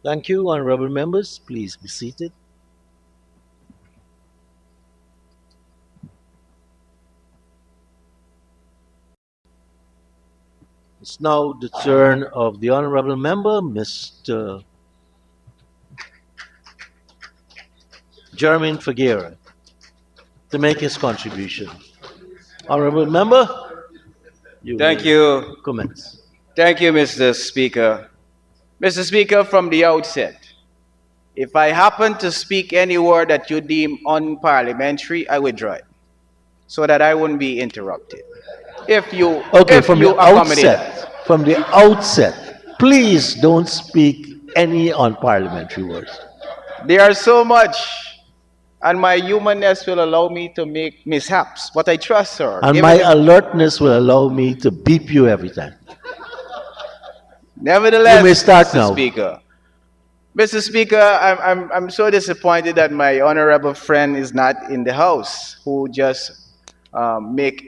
Thank you, honorable members. Please be seated. It's now the turn of the honorable member, Mr. Jermaine Figuera, to make his contribution. Honorable member, you Thank may you. commence. Thank you, Mr. Speaker. Mr. Speaker, from the outset, if I happen to speak any word that you deem unparliamentary, I withdraw it so that I wouldn't be interrupted. If you Okay, if you accommodate that. from the outset, please don't speak any unparliamentary words. There are so much, and my humanness will allow me to make mishaps, but I trust her. And my alertness will allow me to beep you every time. You may Nevertheless, start Mr. now. Speaker, Mr. Speaker, I'm so disappointed that my honorable friend is not in the house, who just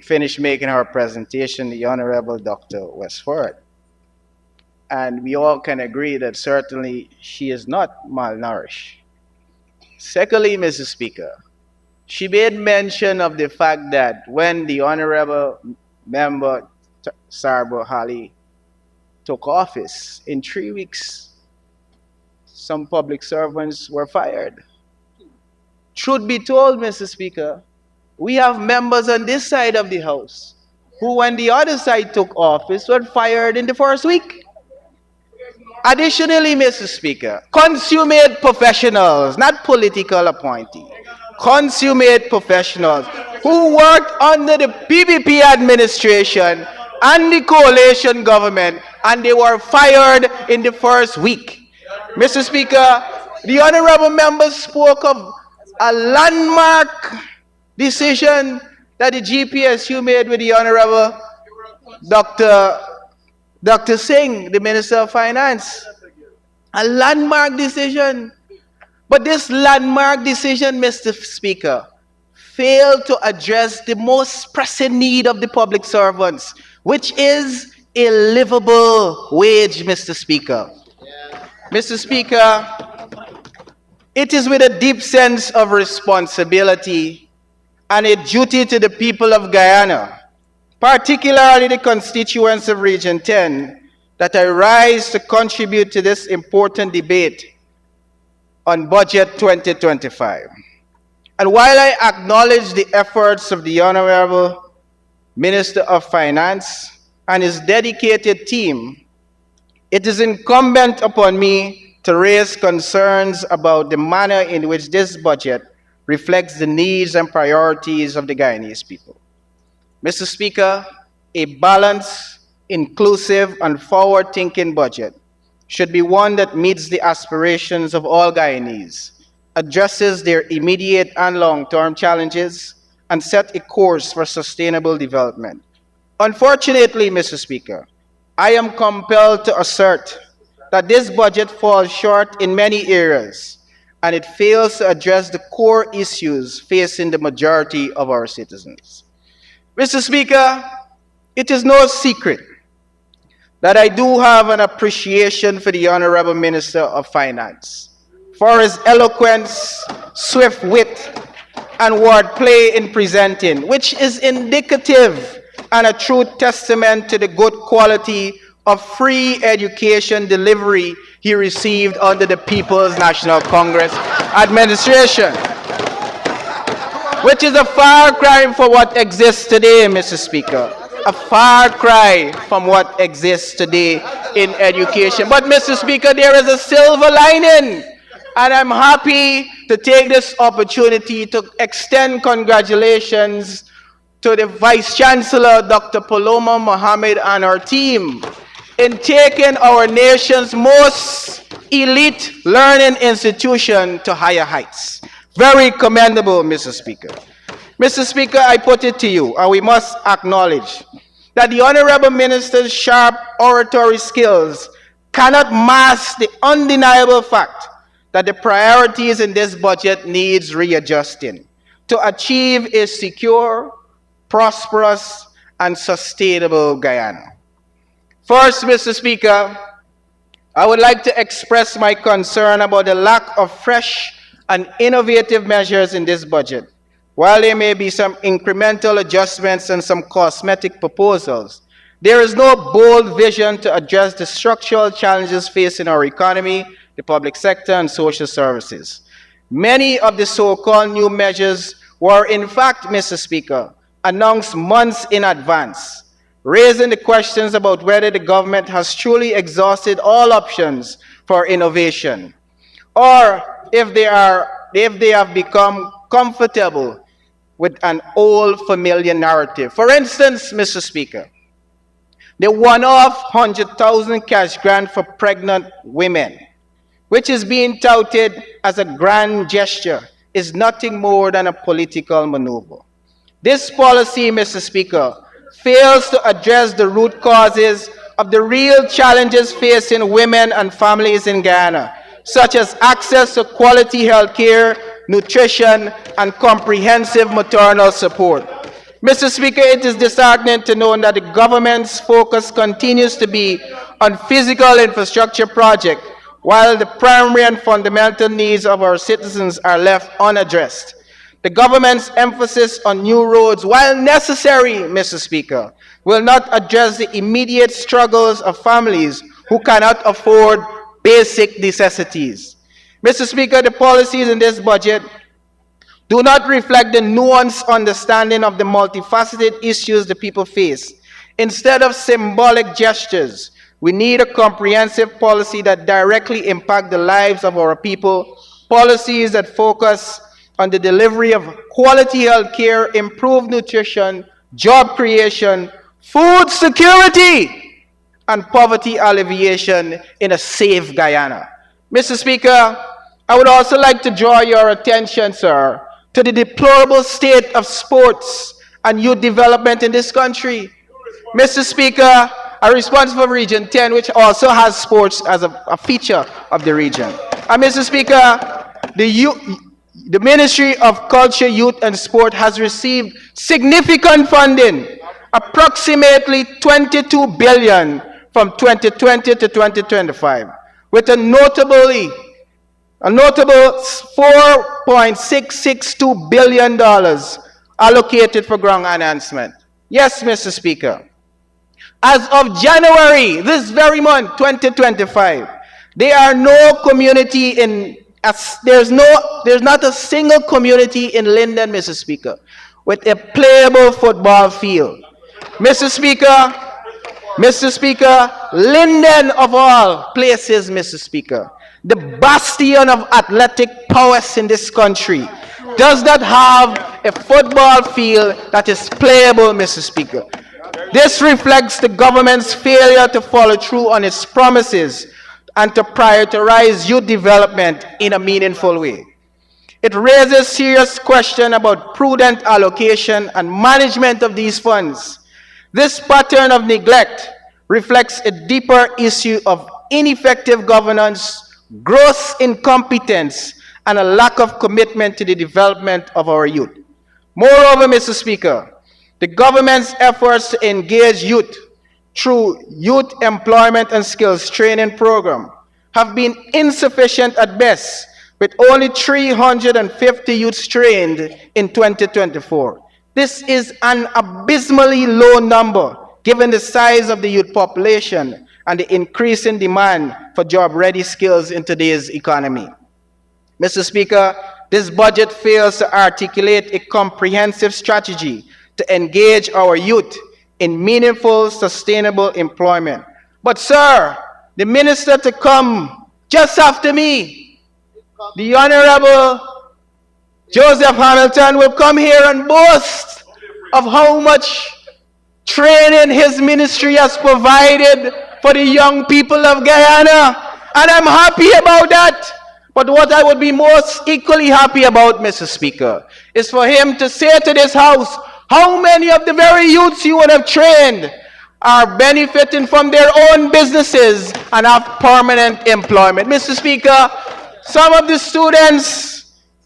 finished making her presentation, the Honorable Dr. Westford. And we all can agree that certainly she is not malnourished. Secondly, Mr. Speaker, she made mention of the fact that when the Honorable Member Sarbo Hali took office, in 3 weeks, some public servants were fired. Truth be told, Mr. Speaker, we have members on this side of the House who, when the other side took office, were fired in the first week. Additionally, Mr. Speaker, consummate professionals, not political appointees, consummate professionals who worked under the PPP administration and the coalition government, and they were fired in the first week. Mr. Speaker, the honorable members spoke of a landmark decision that the GPSU made with the honorable Dr. Dr. Singh, the Minister of Finance. A landmark decision. But this landmark decision, Mr. Speaker, failed to address the most pressing need of the public servants, which is a livable wage, Mr. Speaker. Mr. Speaker, it is with a deep sense of responsibility and a duty to the people of Guyana, particularly the constituents of Region 10, that I rise to contribute to this important debate on Budget 2025. And while I acknowledge the efforts of the Honorable Minister of Finance and his dedicated team, it is incumbent upon me to raise concerns about the manner in which this budget reflects the needs and priorities of the Guyanese people. Mr. Speaker, a balanced, inclusive, and forward-thinking budget should be one that meets the aspirations of all Guyanese, addresses their immediate and long-term challenges, and set a course for sustainable development. Unfortunately, Mr. Speaker, I am compelled to assert that this budget falls short in many areas, and it fails to address the core issues facing the majority of our citizens. Mr. Speaker, it is no secret that I do have an appreciation for the Honorable Minister of Finance, for his eloquence, swift wit, and wordplay in presenting, which is indicative and a true testament to the good quality of free education delivery he received under the People's National Congress administration, which is a far cry from what exists today, Mr. Speaker. A far cry from what exists today in education. But, Mr. Speaker, there is a silver lining. And I'm happy to take this opportunity to extend congratulations to the Vice Chancellor, Dr. Paloma Mohammed, and her team in taking our nation's most elite learning institution to higher heights. Very commendable, Mr. Speaker. Mr. Speaker, I put it to you, and we must acknowledge that the Honorable Minister's sharp oratory skills cannot mask the undeniable fact that the priorities in this budget needs readjusting to achieve a secure, prosperous, and sustainable Guyana. First, Mr. Speaker, I would like to express my concern about the lack of fresh and innovative measures in this budget. While there may be some incremental adjustments and some cosmetic proposals, there is no bold vision to address the structural challenges facing our economy, the public sector, and social services. Many of the so-called new measures were, in fact, Mr. Speaker, announced months in advance, raising the questions about whether the government has truly exhausted all options for innovation, or if they have become comfortable with an old familiar narrative. For instance, Mr. Speaker, the one-off 100,000 cash grant for pregnant women, which is being touted as a grand gesture, is nothing more than a political maneuver. This policy, Mr. Speaker, fails to address the root causes of the real challenges facing women and families in Guyana, such as access to quality health care, nutrition, and comprehensive maternal support. Mr. Speaker, it is disheartening to know that the government's focus continues to be on physical infrastructure projects, while the primary and fundamental needs of our citizens are left unaddressed. The government's emphasis on new roads, while necessary, Mr. Speaker, will not address the immediate struggles of families who cannot afford basic necessities. Mr. Speaker, the policies in this budget do not reflect the nuanced understanding of the multifaceted issues the people face. Instead of symbolic gestures, we need a comprehensive policy that directly impacts the lives of our people, policies that focus on the delivery of quality health care, improved nutrition, job creation, food security, and poverty alleviation in a safe Guyana. Mr. Speaker, I would also like to draw your attention, sir, to the deplorable state of sports and youth development in this country. Mr. Speaker, I'm responsible for Region 10, which also has sports as a feature of the region. And Mr. Speaker, the Ministry of Culture, Youth and Sport has received significant funding, approximately 22 billion from 2020 to 2025, with a notable $4.662 billion allocated for ground enhancement. Yes, Mr. Speaker. As of January, this very month, 2025, there are no community in, there's not a single community in Linden, Mr. Speaker, with a playable football field. Mr. Speaker, Linden of all places, Mr. Speaker, the bastion of athletic prowess in this country, does not have a football field that is playable, Mr. Speaker. This reflects the government's failure to follow through on its promises and to prioritize youth development in a meaningful way. It raises serious questions about prudent allocation and management of these funds. This pattern of neglect reflects a deeper issue of ineffective governance, gross incompetence, and a lack of commitment to the development of our youth. Moreover, Mr. Speaker, the government's efforts to engage youth through youth employment and skills training program have been insufficient at best, with only 350 youths trained in 2024. This is an abysmally low number given the size of the youth population and the increasing demand for job-ready skills in today's economy. Mr. Speaker, this budget fails to articulate a comprehensive strategy to engage our youth in meaningful, sustainable employment. But sir, the minister to come just after me, the Honorable Joseph Hamilton, will come here and boast of how much training his ministry has provided for the young people of Guyana. And I'm happy about that. But what I would be most equally happy about, Mr. Speaker, is for him to say to this House, how many of the very youths you would have trained are benefiting from their own businesses and have permanent employment? Mr. Speaker, some of the students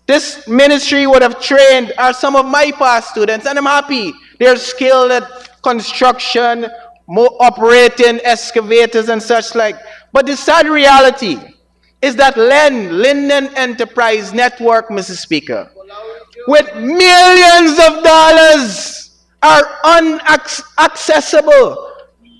this ministry would have trained are some of my past students, and I'm happy. They're skilled at construction, operating excavators and such like. But the sad reality is that Linden Enterprise Network, Mr. Speaker, with millions of dollars are unaccessible.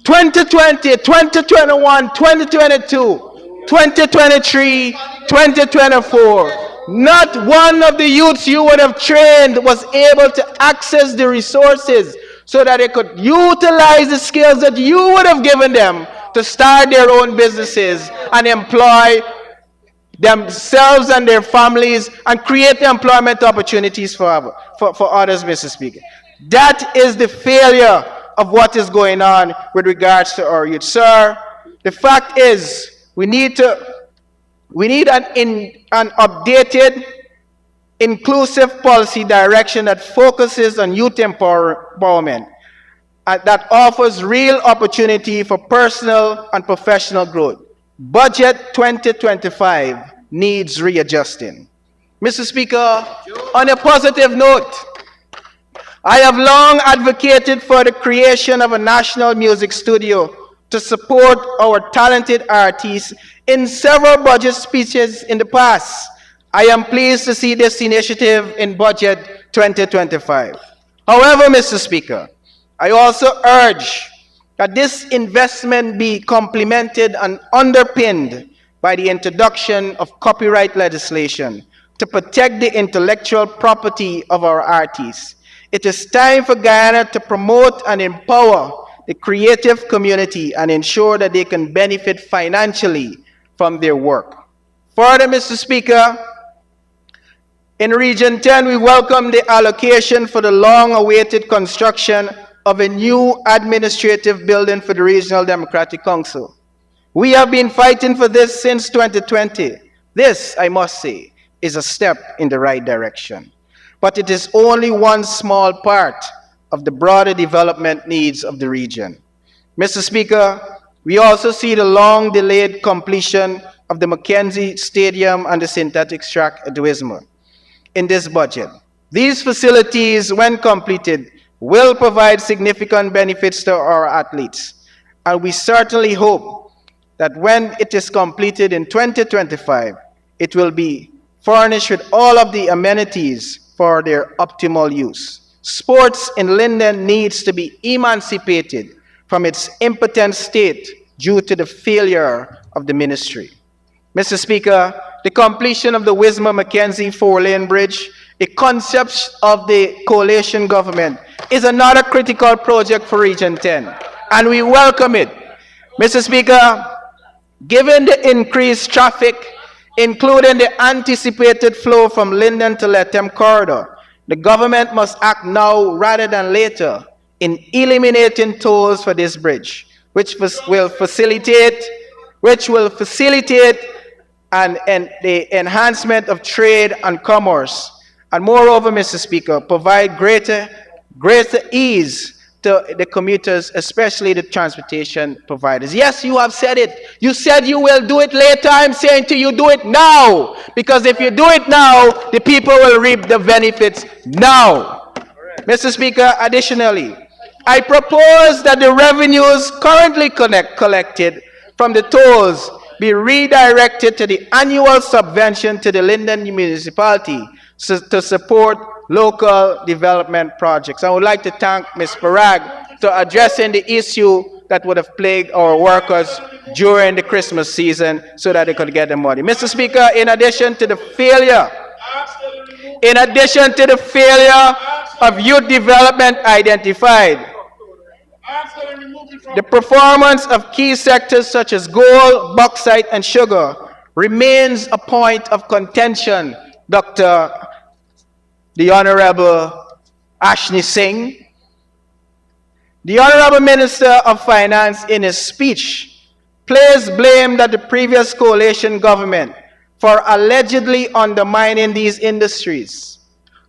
2020, 2021, 2022, 2023, 2024. Not one of the youths you would have trained was able to access the resources so that they could utilize the skills that you would have given them to start their own businesses and employ themselves and their families and create employment opportunities for others, Mr. Speaker. That is the failure of what is going on with regards to our youth. Sir, the fact is we need an updated, inclusive policy direction that focuses on youth empowerment, that offers real opportunity for personal and professional growth. Budget 2025 needs readjusting. Mr. Speaker, on a positive note, I have long advocated for the creation of a national music studio to support our talented artists in several budget speeches in the past. I am pleased to see this initiative in Budget 2025. However, Mr. Speaker, I also urge that this investment be complemented and underpinned by the introduction of copyright legislation to protect the intellectual property of our artists. It is time for Guyana to promote and empower the creative community and ensure that they can benefit financially from their work. Further, Mr. Speaker, in Region 10, we welcome the allocation for the long-awaited construction of a new administrative building for the Regional Democratic Council. We have been fighting for this since 2020. This, I must say, is a step in the right direction. But it is only one small part of the broader development needs of the region. Mr. Speaker, we also see the long-delayed completion of the Mackenzie Stadium and the synthetic track at Wisma in this budget. These facilities, when completed, will provide significant benefits to our athletes, and we certainly hope that when it is completed in 2025, it will be furnished with all of the amenities for their optimal use. Sports in Linden needs to be emancipated from its impotent state due to the failure of the ministry. Mr. Speaker, the completion of the Wisma-Mackenzie four-lane bridge, a concept of the coalition government, is another critical project for Region 10, and we welcome it. Mr. Speaker, given the increased traffic, including the anticipated flow from Linden to Lethem corridor, the government must act now rather than later in eliminating tolls for this bridge, which will facilitate and the enhancement of trade and commerce, and moreover, Mr. Speaker, provide greater ease to the commuters, especially the transportation providers. Yes, you have said it. You said you will do it later. I'm saying to you, do it now. Because if you do it now, the people will reap the benefits now. Mr. Speaker, additionally, I propose that the revenues currently collected from the tolls be redirected to the annual subvention to the Linden municipality to support local development projects. I would like to thank Ms. Parag for addressing the issue that would have plagued our workers during the Christmas season so that they could get the money. Mr. Speaker, in addition to the failure of youth development identified, the performance of key sectors such as gold, bauxite, and sugar remains a point of contention, the Honorable Ashni Singh. The Honorable Minister of Finance, in his speech, placed blame that the previous coalition government for allegedly undermining these industries.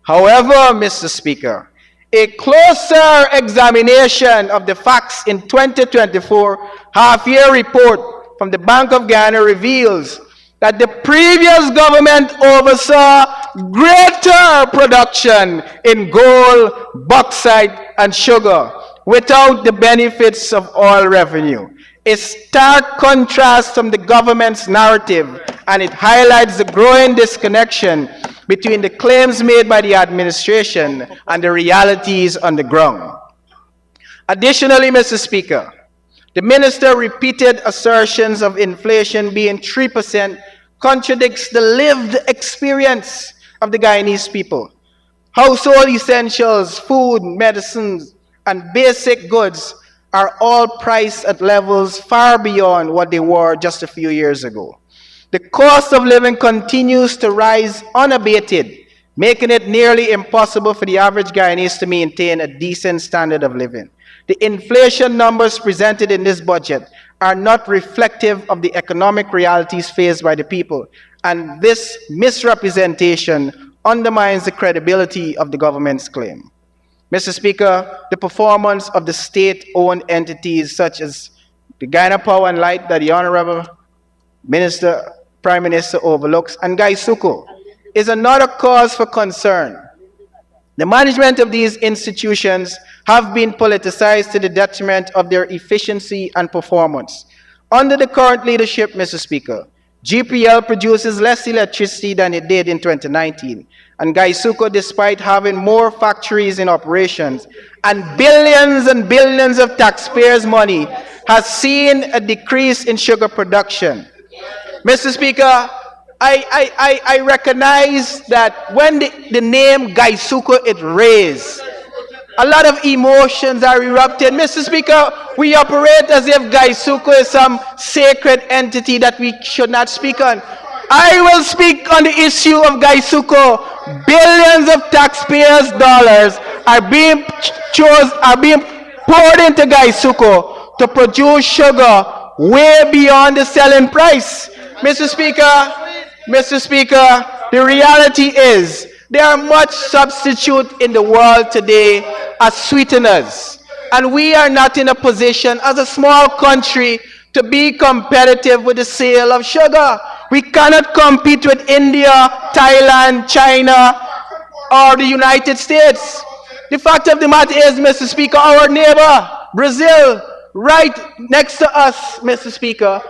However, Mr. Speaker, a closer examination of the facts in 2024 half-year report from the Bank of Ghana reveals that the previous government oversaw greater production in gold, bauxite, and sugar without the benefits of oil revenue. a stark contrast from the government's narrative, and it highlights the growing disconnection between the claims made by the administration and the realities on the ground. Additionally, Mr. Speaker, the minister repeated assertions of inflation being 3% contradicts the lived experience of the Guyanese people. Household essentials, food, medicines, and basic goods are all priced at levels far beyond what they were just a few years ago. The cost of living continues to rise unabated, making it nearly impossible for the average Guyanese to maintain a decent standard of living. The inflation numbers presented in this budget are not reflective of the economic realities faced by the people, and this misrepresentation undermines the credibility of the government's claim. Mr. Speaker, the performance of the state-owned entities such as the Guyana Power and Light that the Honorable Prime Minister overlooks, and Gaisuko, is another cause for concern. The management of these institutions have been politicized to the detriment of their efficiency and performance. Under the current leadership, Mr. Speaker, GPL produces less electricity than it did in 2019, and Gaisuko, despite having more factories in operations and billions of taxpayers' money, has seen a decrease in sugar production. Mr. Speaker, I recognize that when the name Gaisuko is raised, a lot of emotions are erupted. Mr. Speaker, we operate as if Gaisuko is some sacred entity that we should not speak on. I will speak on the issue of Gaisuko. Billions of taxpayers' dollars are being poured into Gaisuko to produce sugar way beyond the selling price. Mr. Speaker, the reality is there are much substitute in the world today as sweeteners, and we are not in a position as a small country to be competitive with the sale of sugar. We cannot compete with India, Thailand, China, or the United States. The fact of the matter is, Mr. Speaker, our neighbor, Brazil, right next to us, Mr. Speaker,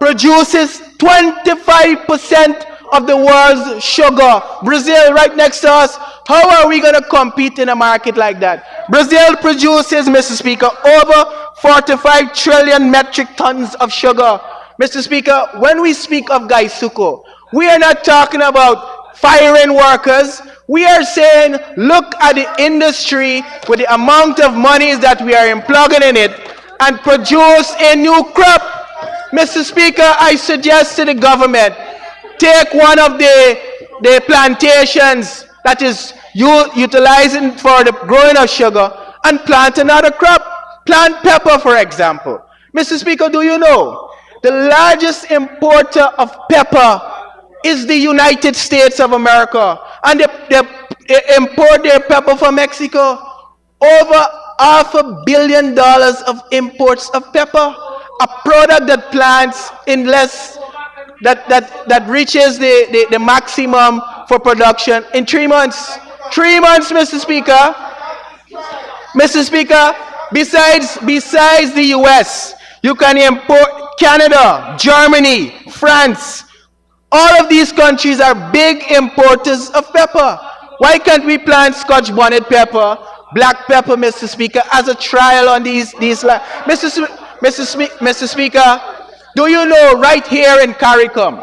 produces 25% of the world's sugar. Brazil, right next to us. How are we going to compete in a market like that? Brazil produces, Mr. Speaker, over 45 trillion metric tons of sugar. Mr. Speaker, when we speak of Gaisuko, we are not talking about firing workers. We are saying, look at the industry with the amount of monies that we are plugging in it and produce a new crop. Mr. Speaker, I suggest to the government, take one of the plantations that is utilizing for the growing of sugar and plant another crop. Plant pepper, for example. Mr. Speaker, do you know the largest importer of pepper is the United States of America, and they import their pepper from Mexico? Over $500 million of imports of pepper, a product that plants in less that reaches the maximum for production in 3 months. 3 months, Mr. Speaker. Mr. Speaker, besides the US, you can import Canada, Germany, France. All of these countries are big importers of pepper. Why can't we plant Scotch bonnet pepper, black pepper, Mr. Speaker, as a trial on these Mr. Speaker, do you know right here in CARICOM,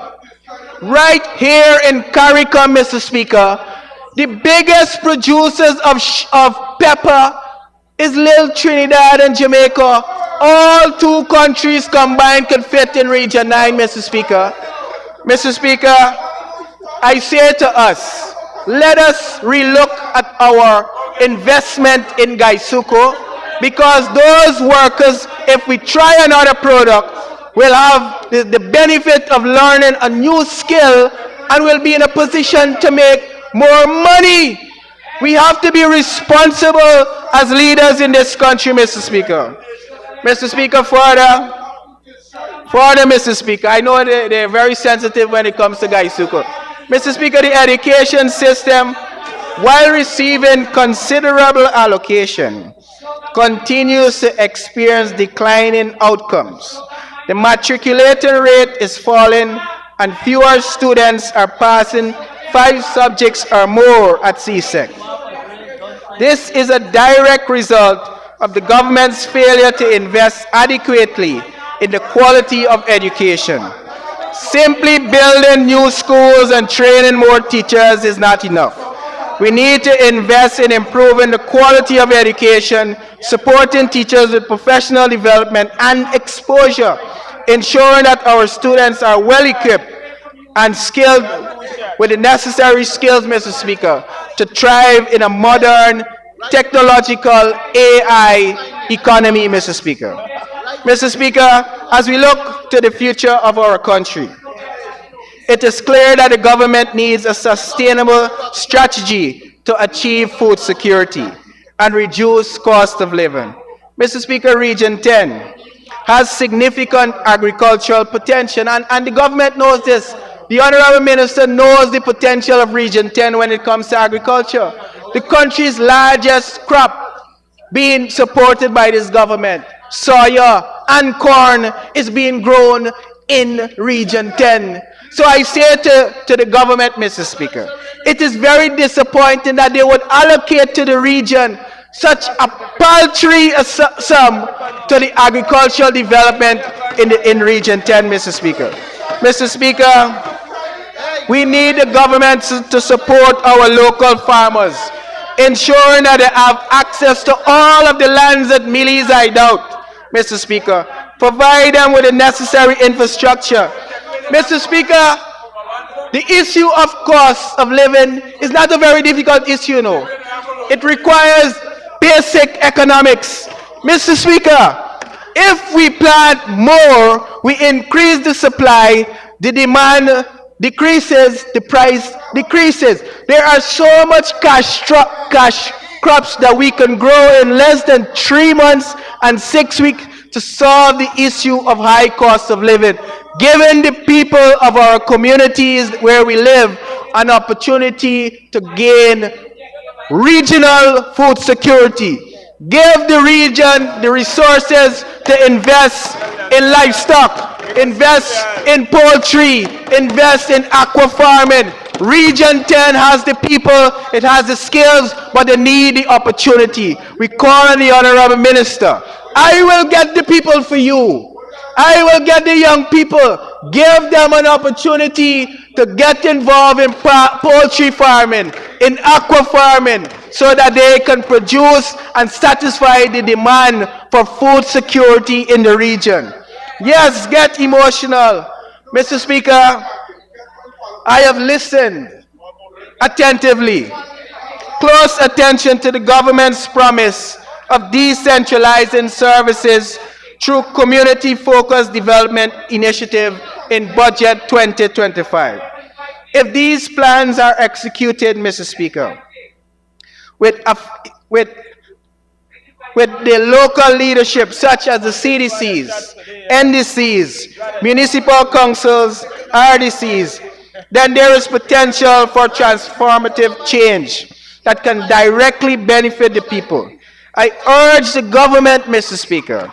Mr. Speaker, the biggest producers of pepper is Little Trinidad and Jamaica. All two countries combined could fit in Region 9, Mr. Speaker. Mr. Speaker, I say to us, let us relook at our investment in Gaisuko, because those workers, if we try another product, will have the benefit of learning a new skill and will be in a position to make more money. We have to be responsible as leaders in this country, Mr. Speaker. Mr. Speaker, further, Mr. Speaker, I know they're very sensitive when it comes to Gaisuko. Mr. Speaker, the education system, while receiving considerable allocation, continues to experience declining outcomes. The matriculation rate is falling and fewer students are passing 5 subjects or more at CSEC. This is a direct result of the government's failure to invest adequately in the quality of education. Simply building new schools and training more teachers is not enough. We need to invest in improving the quality of education, supporting teachers with professional development and exposure, ensuring that our students are well equipped and skilled with the necessary skills, Mr. Speaker, to thrive in a modern, technological AI economy, Mr. Speaker. Mr. Speaker, as we look to the future of our country, it is clear that the government needs a sustainable strategy to achieve food security and reduce cost of living. Mr. Speaker, Region 10 has significant agricultural potential, and the government knows this. The Honorable Minister knows the potential of Region 10 when it comes to agriculture. The country's largest crop being supported by this government, soya and corn, is being grown in Region 10. So I say to the government, Mr. Speaker, it is very disappointing that they would allocate to the region such a paltry sum to the agricultural development in Region 10, Mr. Speaker. Mr. Speaker, we need the government to support our local farmers, ensuring that they have access to all of the lands that millies hide out, Mr. Speaker. Provide them with the necessary infrastructure. Mr. Speaker, the issue of cost of living is not a very difficult issue, you know. It requires basic economics. Mr. Speaker, if we plant more, we increase the supply, the demand decreases, the price decreases. There are so much cash crops that we can grow in less than 3 months and 6 weeks to solve the issue of high cost of living, giving the people of our communities where we live an opportunity to gain regional food security. Give the region the resources to invest in livestock, invest in poultry, invest in aqua farming. Region 10 has the people, it has the skills, but they need the opportunity. We call on the Honorable Minister. I will get the people for you. I will get the young people. Give them an opportunity to get involved in poultry farming, in aqua farming, so that they can produce and satisfy the demand for food security in the region. Yes, get emotional. Mr. Speaker, I have listened attentively, close attention to the government's promise of decentralizing services through community-focused development initiative in Budget 2025. If these plans are executed, Mr. Speaker, with the local leadership such as the CDCs, NDCs, municipal councils, RDCs, then there is potential for transformative change that can directly benefit the people. I urge the government, Mr. Speaker,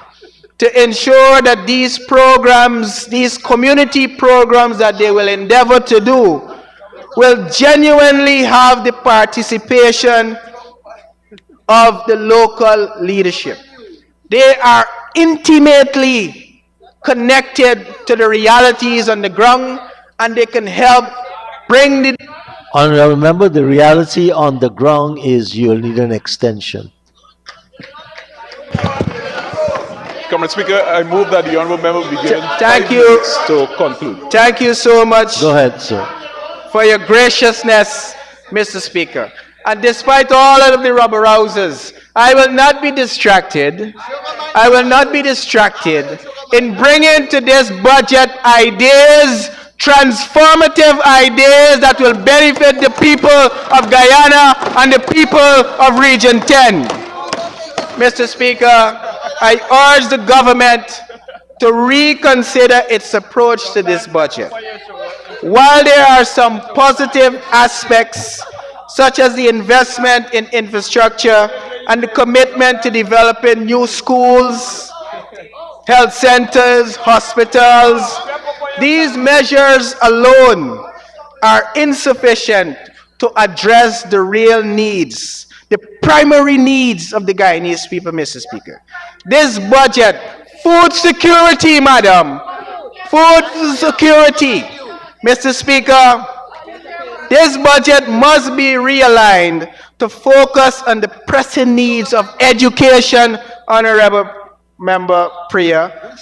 to ensure that these programs, these community programs that they will endeavor to do, will genuinely have the participation of the local leadership. They are intimately connected to the realities on the ground, and they can help bring the... Honorable member, the reality on the ground is you'll need an extension. Comrade Speaker, I move that the honourable member be given Thank 5 you. minutes to conclude. Thank you so much Go ahead, sir. for your graciousness, Mr. Speaker. And despite all of the rubber rousers, I will not be distracted. I will not be distracted in bringing to this budget ideas, transformative ideas that will benefit the people of Guyana and the people of Region 10. Mr. Speaker, I urge the government to reconsider its approach to this budget. While there are some positive aspects, such as the investment in infrastructure and the commitment to developing new schools, health centers, hospitals. These measures alone are insufficient to address the real needs, the primary needs of the Guyanese people, Mr. Speaker. This budget, food security, madam, food security, Mr. Speaker, this budget must be realigned to focus on the pressing needs of education, Honorable Member Priya,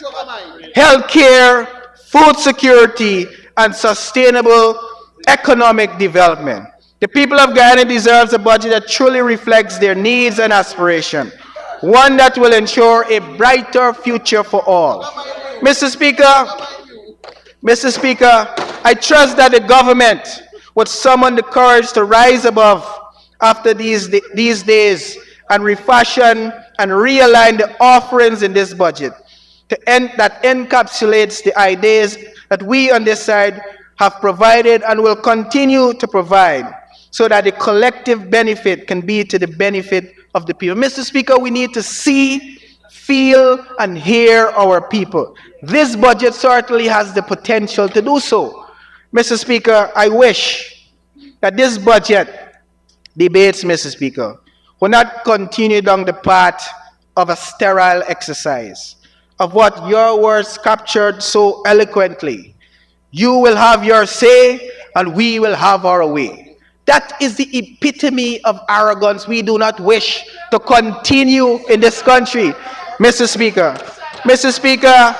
healthcare, food security, and sustainable economic development. The people of Guyana deserves a budget that truly reflects their needs and aspirations, one that will ensure a brighter future for all. Mr. Speaker, Mr. Speaker, I trust that the government would summon the courage to rise above after these days and refashion and realign the offerings in this budget that encapsulates the ideas that we on this side have provided and will continue to provide so that the collective benefit can be to the benefit of the people. Mr. Speaker, we need to see, feel, and hear our people. This budget certainly has the potential to do so. Mr. Speaker, I wish that this budget debates, Mr. Speaker, will not continue down the path of a sterile exercise, of what your words captured so eloquently. You will have your say, and we will have our way. That is the epitome of arrogance we do not wish to continue in this country, Mr. Speaker. Mr. Speaker,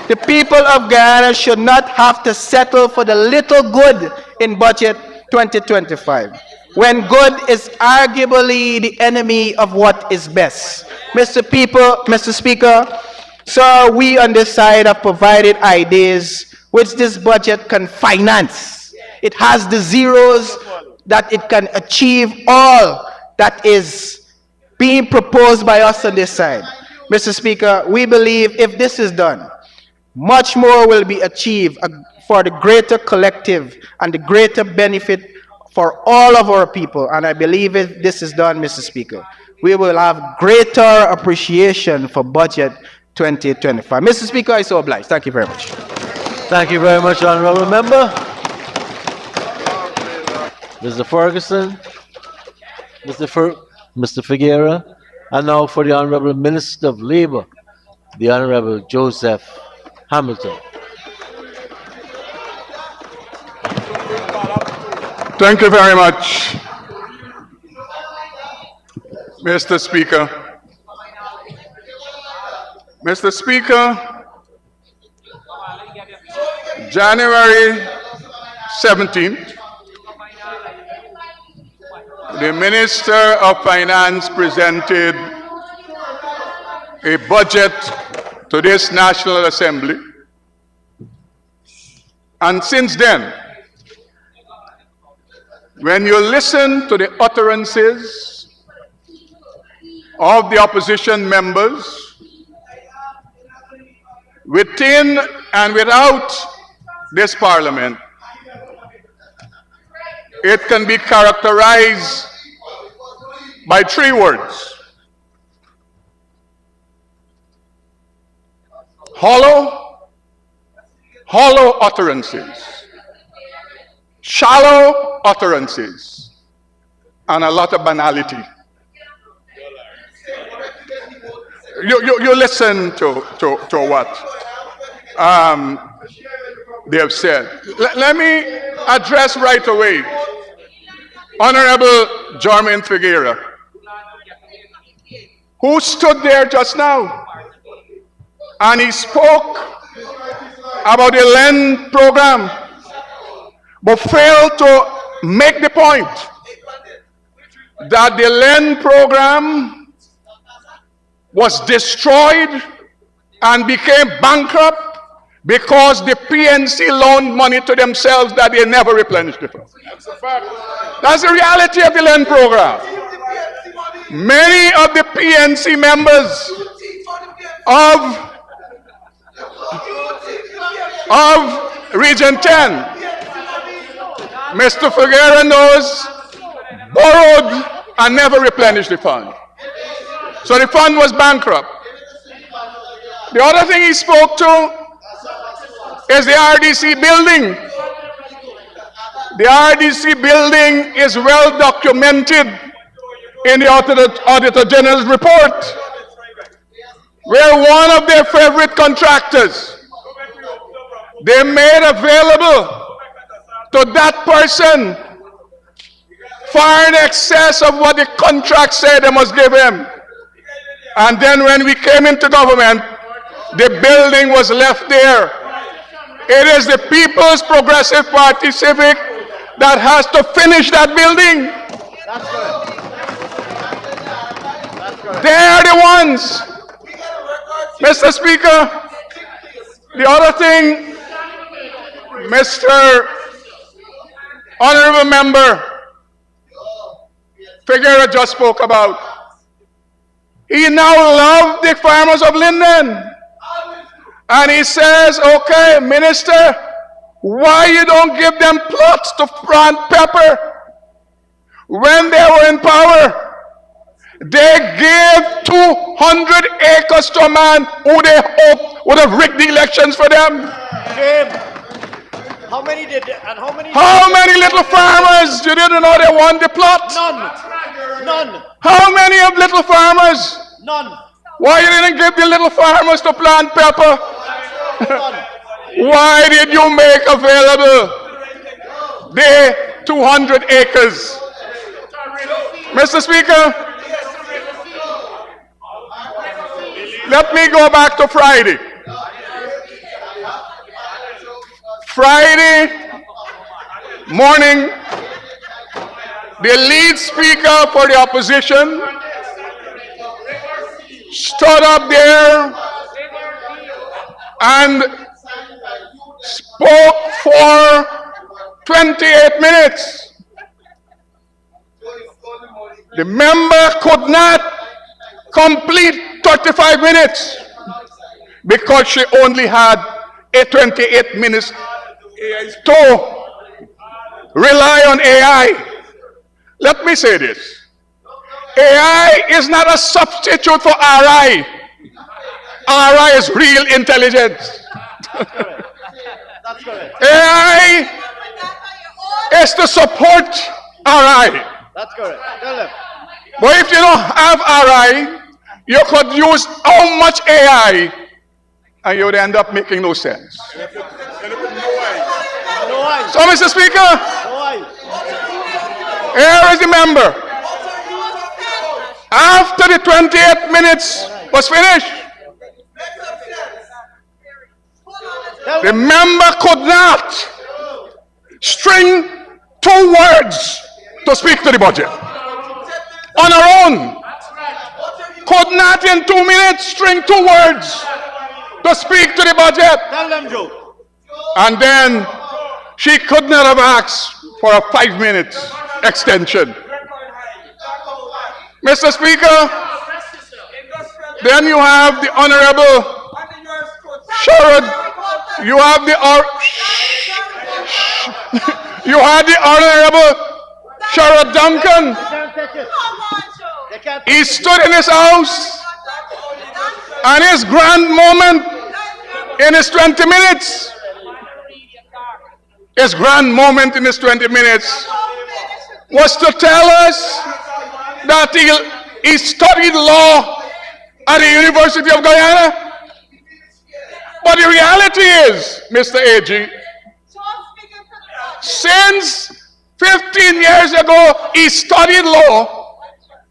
the people of Guyana should not have to settle for the little good in budget 2025, when good is arguably the enemy of what is best. Mr. Speaker, so we on this side have provided ideas which this budget can finance. It has the zeros that it can achieve all that is being proposed by us on this side. Mr. Speaker, we believe if this is done, much more will be achieved for the greater collective and the greater benefit for all of our people. And I believe if this is done, Mr. Speaker, we will have greater appreciation for budget 2025. Mr. Speaker, I so oblige. Thank you very much. Thank you very much, Honourable Member. Mr. Ferguson, Mr. Figuera, and now for the Honourable Minister of Labour, the Honourable Joseph Hamilton. Thank you very much, Mr. Speaker. Mr. Speaker, January 17th, the Minister of Finance presented a budget to this National Assembly. And since then, when you listen to the utterances of the opposition members, within and without this parliament, it can be characterized by three words: hollow utterances, shallow utterances, and a lot of banality. You listen to what they have said. Let me address right away Honorable Jarmin Figuera, who stood there just now and he spoke about the LEND program, but failed to make the point that the LEND program was destroyed and became bankrupt because the PNC loaned money to themselves that they never replenished the fund. That's a fact. That's the reality of the LEND program. Many of the PNC members of Region 10, Mr. Figuera knows, borrowed and never replenished the fund. So the fund was bankrupt. The other thing he spoke to is the RDC building. The RDC building is well documented in the Auditor General's report, where one of their favorite contractors, they made available to that person far in excess of what the contract said they must give him. And then when we came into government, the building was left there. It is the People's Progressive Party Civic that has to finish that building. That's correct. They are the ones. Mr. Speaker, the other thing, Mr. Honorable Member Figueroa just spoke about, he now loves the farmers of Linden. And he says, okay, Minister, why you don't give them plots to plant pepper? When they were in power, they gave 200 acres to a man who they hoped would have rigged the elections for them. How many did, and how many? How many little farmers you didn't know they won the plot? None. How many of little farmers? None. Why you didn't give the little farmers to plant pepper? Why did you make available the 200 acres? Mr. Speaker, let me go back to Friday. Friday morning, the lead speaker for the opposition stood up there and spoke for 28 minutes. The member could not complete 35 minutes because she only had 28 minutes to rely on AI. Let me say this. AI is not a substitute for RI. RI is real intelligence. That's correct. AI is to support RI. That's correct. Tell them. But if you don't have RI, you could use how much AI and you would end up making no sense. No eyes. So, Mr. Speaker, No eyes. here is the member. After the 28 minutes was finished, the member could not string 2 words to speak to the budget on her own. Could not in 2 minutes string 2 words to speak to the budget. Tell them, Joe. And then she could not have asked for a 5 minutes extension. Mr. Speaker, then you have the Honorable Sherrod, you have the you have the Honorable Sherrod Duncan. Can't touch it. They can't. He stood in his house and his grand moment in his 20 minutes. His grand moment in his 20 minutes was to tell us that he studied law at the University of Guyana. But the reality is, Mr. AG, since 15 years ago, he studied law,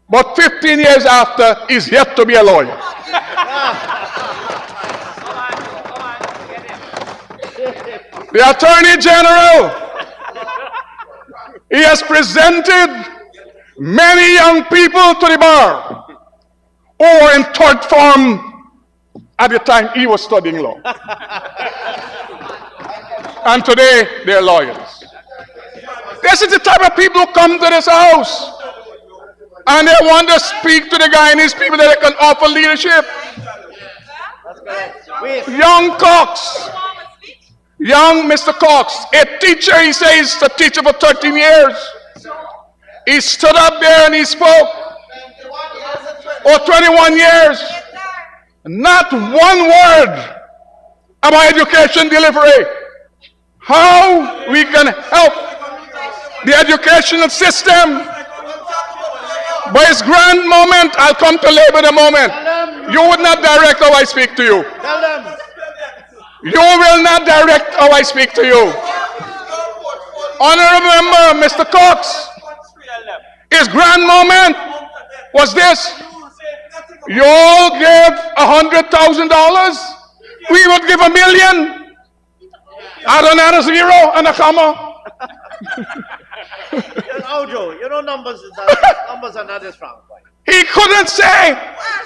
but 15 years after, he's yet to be a lawyer. The Attorney General, he has presented many young people to the bar who were in third form at the time he was studying law. And today, they're lawyers. This is the type of people who come to this house and they want to speak to the Guyanese people that they can offer leadership. Young Cox, young Mr. Cox, a teacher, he says, a teacher for 13 years. He stood up there and he spoke. Or 21 years. Not one word about education delivery. How we can help the educational system. But it's grand moment. I'll come to labor in a moment. You would not direct how I speak to you. Tell them. You will not direct how I speak to you. Honorable member, Mr. Cox, his grand moment was this. You all gave $100,000. We would give $1 million. Add another zero and a comma. Ojo, you know numbers are not a strong point. He couldn't say,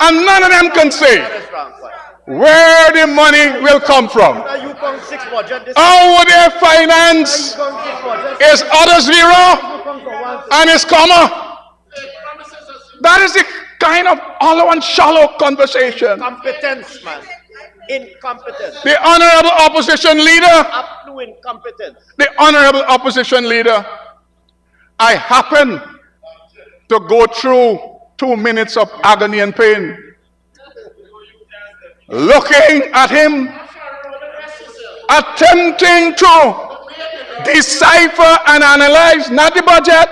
and none of them can say, Not a strong point. where the money will come from. Now you come 6 budget. This How would they finance you come 6 budget. his other zero You come for 1 and his comma? That is the kind of hollow and shallow conversation. competence, man. Incompetence. The honorable opposition leader, Up to incompetence. the honorable opposition leader, I happen to go through 2 minutes of agony and pain. Looking at him, attempting to decipher and analyze, not the budget,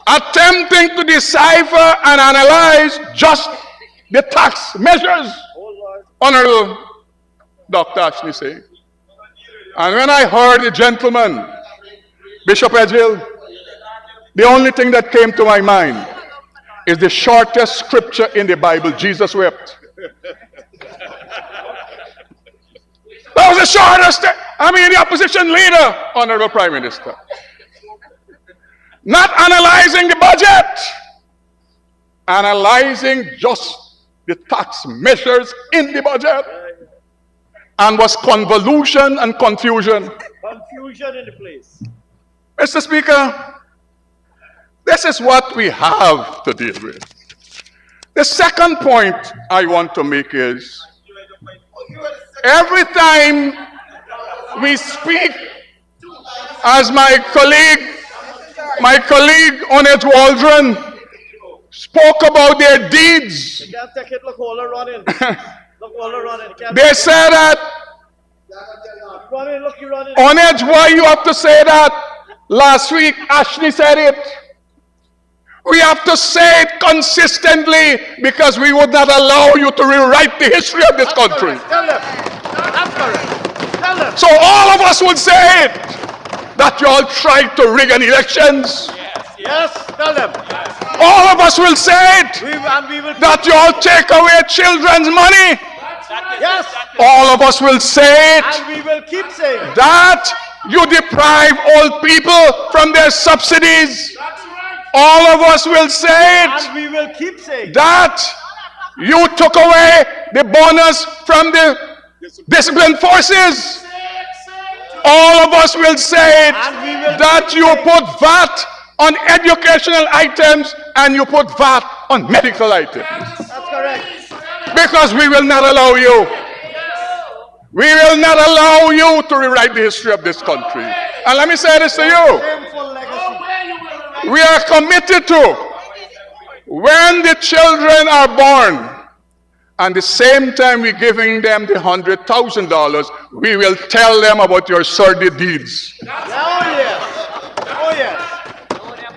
attempting to decipher and analyze just the tax measures, Honorable Dr. Ashley say. And when I heard the gentleman, Bishop Edgehill, the only thing that came to my mind is the shortest scripture in the Bible, Jesus wept. That was the shortest, the opposition leader, Honorable Prime Minister. Not analyzing the budget, analyzing just the tax measures in the budget, and was convolution and confusion. Confusion in the place. Mr. Speaker, this is what we have to deal with. The second point I want to make is, every time we speak, as my colleague Onet Waldron spoke about their deeds, You can't take it. Look, all are running. Look, all are running. Can't they say that, running. Look, you're running. Onet, why you have to say that? Last week, Ashley said it. We have to say it consistently because we would not allow you to rewrite the history of this country. Tell them. That's correct. Tell them. So all of us would say it, that you all tried to rig an elections. Yes, tell them. All of us will say it, We will. that you all take away children's money. Yes, All of us will say it, and we will keep saying. that you deprive old people from their subsidies. All of us will say it, And we will keep saying. that you took away the bonus from the disciplined forces. All of us will say it, And we will that you put VAT on educational items and you put VAT on medical items. That's correct. Because we will not allow you. We will not allow you to rewrite the history of this country. And let me say this to you. Shameful legacy. We are committed to, when the children are born, and the same time we're giving them the $100,000, we will tell them about your sordid deeds. Oh yes. Oh yes.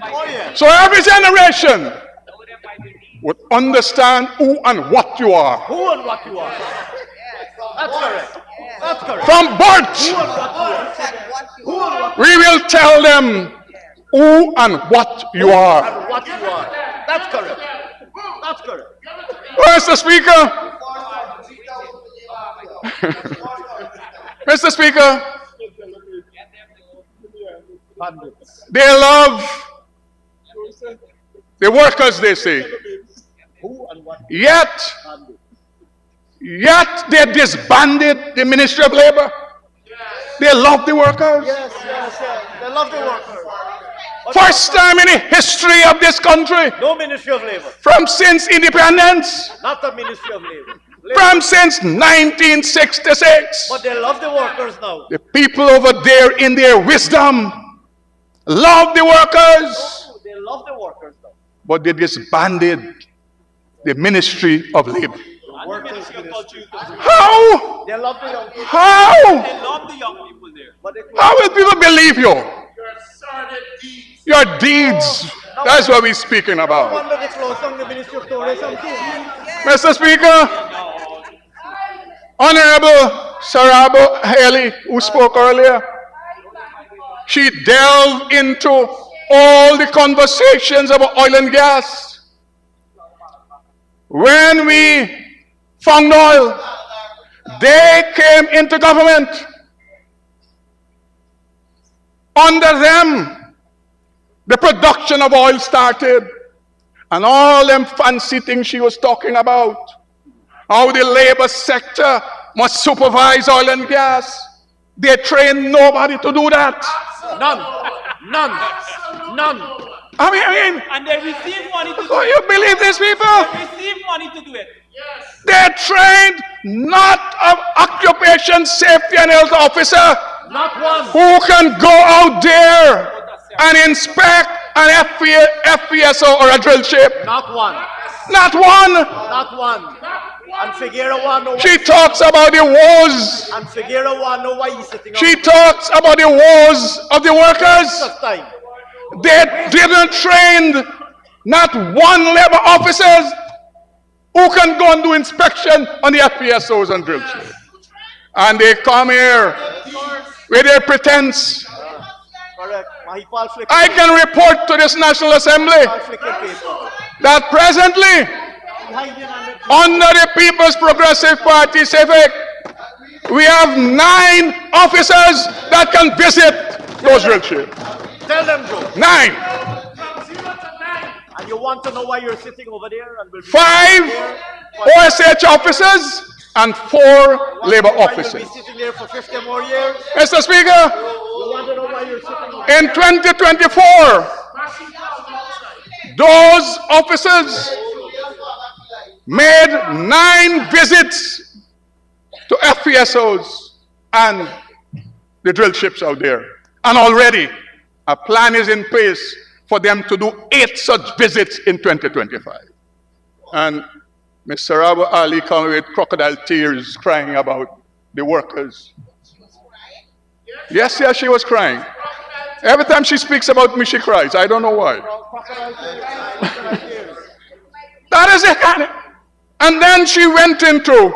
Oh yes. So every generation would understand who and what you are. Who and what you are. That's correct. That's correct. From birth, Who and what you are. Who and what we will tell them who and what you are. and what you are. That's correct. That's correct. Mr. Speaker, Mr. Speaker, Bandits. they love the workers, they say. Who and what Yet bandits. they disbanded the Ministry of Labor. They love the workers. Yes, yes, yes. They love the workers. But First time in the history of this country, no Ministry of Labor. from since independence, Not the Ministry of Labor. from since 1966. But they love the workers now. The people over there in their wisdom love the workers, They love the workers now. but they disbanded the Ministry of Labor. How? How? They love the young people. How? They love the young people there. But How will people believe you? Your deeds. That's what we're speaking about. wonder they close down the Ministry of Tourism too. Mr. Speaker, Honorable Sarabo Haley, who spoke earlier, she delved into all the conversations about oil and gas. When we found oil, they came into government. Under them, the production of oil started. And all them fancy things she was talking about. How the labor sector must supervise oil and gas. They train nobody to do that. None. I mean, And they receive money to do do it. you believe these people? They receive money to do it. They're trained not of occupation safety and health officer Not one. who can go out there and inspect an FPSO or a drill ship. Not one. Not one. Not one. And Figueroa know She talks about the woes. and Figueroa know why he's sitting She talks about the woes of the workers. on time. They didn't train not one labor officers who can go and do inspection on the FPSOs and drill ships. And they come here with their pretense. Correct. Mahipal flick. I can report to this National Assembly Flicking paper. that presently, Behind him and under the People's Progressive Party Civic, we have 9 officers that can visit those drill ships. tell them, Joe. 9. And you want to know why you're sitting over there and will be 5 there? OSH officers and 4 labor Why you'll officers. be sitting there for 50 more years? Mr. Speaker, You want to know why you're sitting over there? in 2024, those officers made 9 visits to FPSOs and the drill ships out there. And already a plan is in place for them to do 8 such visits in 2025. And Mr. Abu Ali came with crocodile tears crying about the workers. Yes, she was crying. Every time she speaks about me, she cries. I don't know why. That is it. And then she went into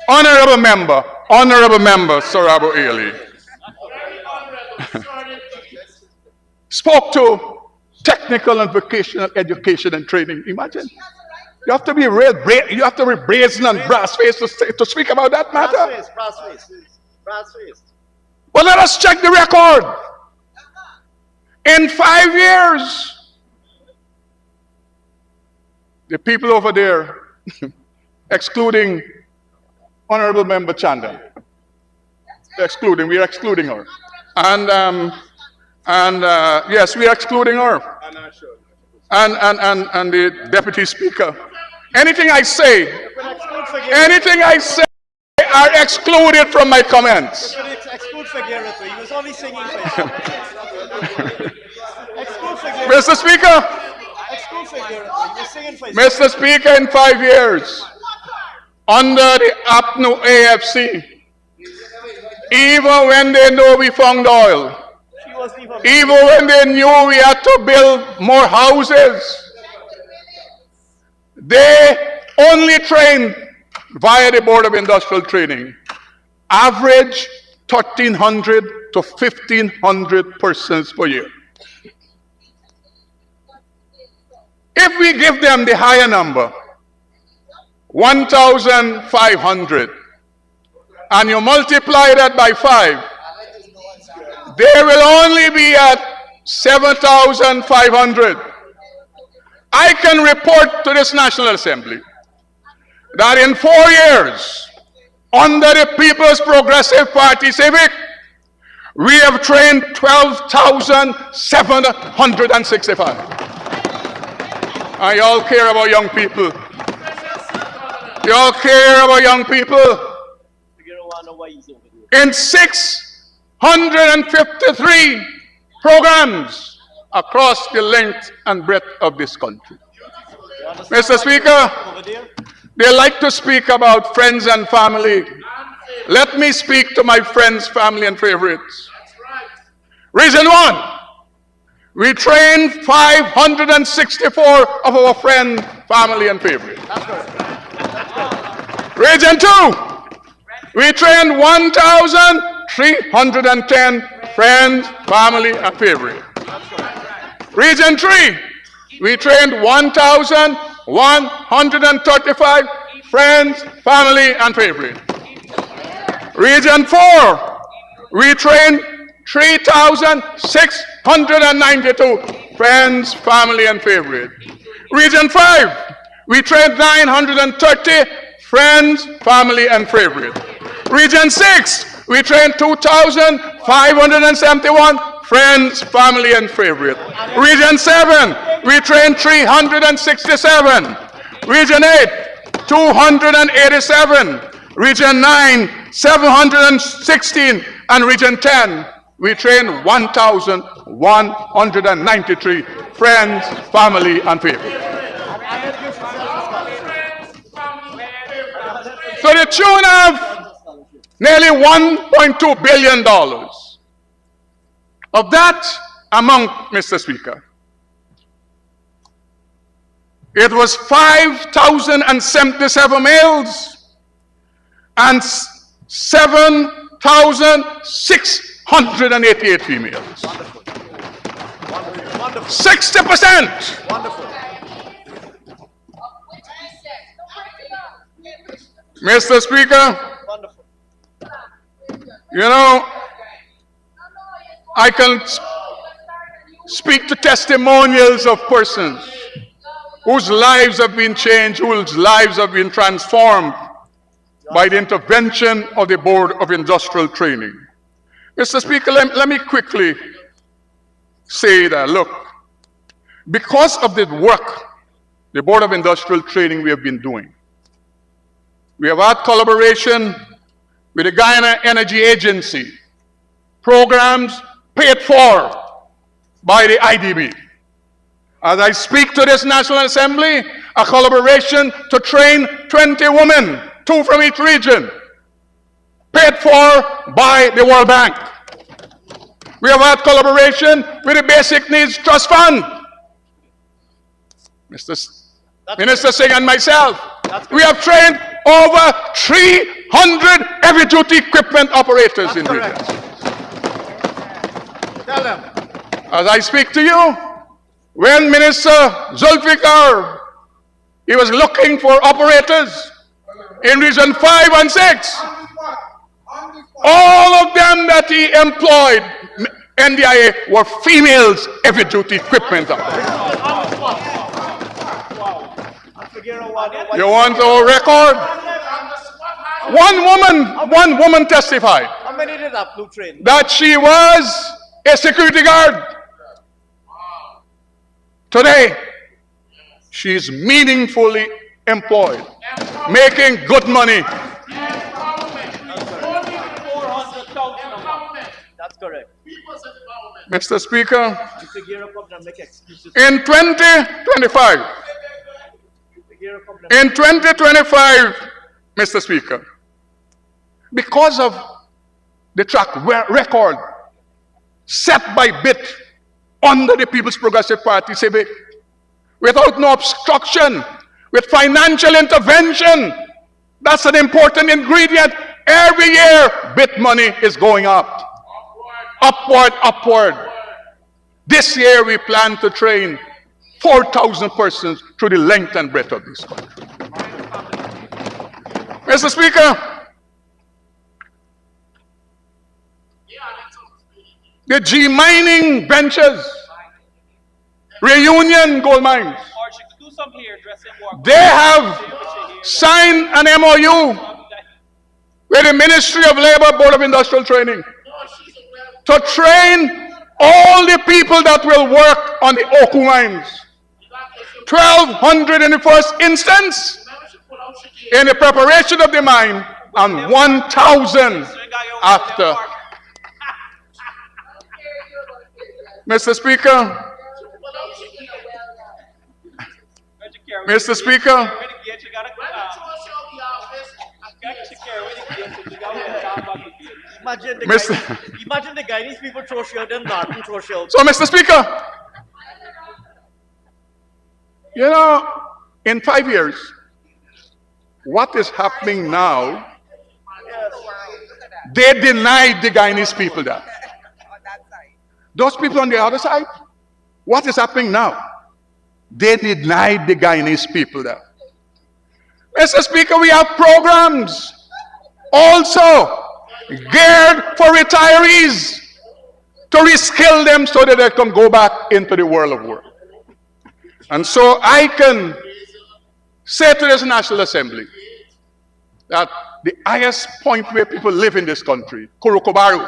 Honorable Member Sarabu Ely. Spoke to technical and vocational education and training. Imagine. You have to be you have to be brazen and brass-faced to speak about that matter. Brass face. Well, let us check the record. In 5 years, the people over there, excluding Honorable Member Chanda, we are excluding her. And yes, we are excluding her. And the Deputy Speaker. Anything I say are excluded from my comments. Exclude Figueroa. He was only singing for you. Exclude Figueroa. Mr. Speaker, Exclude Figueroa. You're singing for you. Mr. Speaker, in 5 years, under the APNU AFC, even when they know we found oil, She wasn't even. even when they knew we had to build more houses, they only trained via the Board of Industrial Training, average 1,300 to 1,500 persons per year. If we give them the higher number, 1,500, and you multiply that by 5, they will only be at 7,500. I can report to this National Assembly that in 4 years, under the People's Progressive Party Civic, we have trained 12,765. And y'all care about young people. Y'all care about young people. Figueroa know why he's over there. In 653 programs across the length and breadth of this country. Mr. Speaker, they like to speak about friends and family. Let me speak to my friends, family, and favorites. Reason one, we trained 564 of our friends, family, and favorites. Region two, we trained 1,310 friends, family, and favorites. Region three, we trained 1,135 friends, family, and favorites. Region 4, we trained 3,692 friends, family, and favorite. Region 5, we trained 930 friends, family, and favorite. Region 6, we trained 2,571 friends, family, and favorite. Region 7, we trained 367. Region 8, 287. Region 9, 716. And Region 10, we trained 1,193 friends, family, and favorite. So the tune of nearly $1.2 billion. Of that amount, Mr. Speaker, it was 5,077 males and 7,688 females. 60%. Wonderful. Mr. Speaker, Wonderful. you know, I can speak to testimonials of persons whose lives have been changed, whose lives have been transformed by the intervention of the Board of Industrial Training. Mr. Speaker, let me quickly say that, look, because of the work the Board of Industrial Training we have been doing, we have had collaboration with the Guyana Energy Agency, programs paid for by the IDB. As I speak to this National Assembly, a collaboration to train 20 women, 2 from each region, paid for by the World Bank. We have had collaboration with the Basic Needs Trust Fund. Minister Singh and myself, we have trained over 300 heavy-duty equipment operators in region. Tell them. As I speak to you, when Minister Zulfikar, he was looking for operators in Region 5 and 6, all of them that he employed, NDIA, were females heavy-duty equipment operators. You want our record? One woman testified How many did that blue train? that she was a security guard. Today, she's meaningfully employed, making good money. That's correct. Mr. Speaker, If you gear up and make excuses. in 2025, Mr. Speaker, because of the track record set by BIT under the People's Progressive Party, CIVIC, without no obstruction, with financial intervention, that's an important ingredient. Every year, BIT money is going up. Upward. This year, we plan to train 4,000 persons through the length and breadth of this country. Mr. Speaker, the G mining benches, Reunion gold mines, they have signed an MOU with the Ministry of Labor, Board of Industrial Training, to train all the people that will work on the Oku mines. 1,200 in the first instance in the preparation of the mine, and 1,000 after. Mr. Speaker, Mr. Speaker, Imagine the Guyanese people throw shield and Norton throw shield. so Mr. Speaker, in 5 years, what is happening now, they denied the Guyanese people that. Those people on the other side, what is happening now? They denied the Guyanese people that. Mr. Speaker, we have programs also geared for retirees to reskill them so that they can go back into the world of work. And so I can say to this National Assembly that the highest point where people live in this country, Kurukubaru,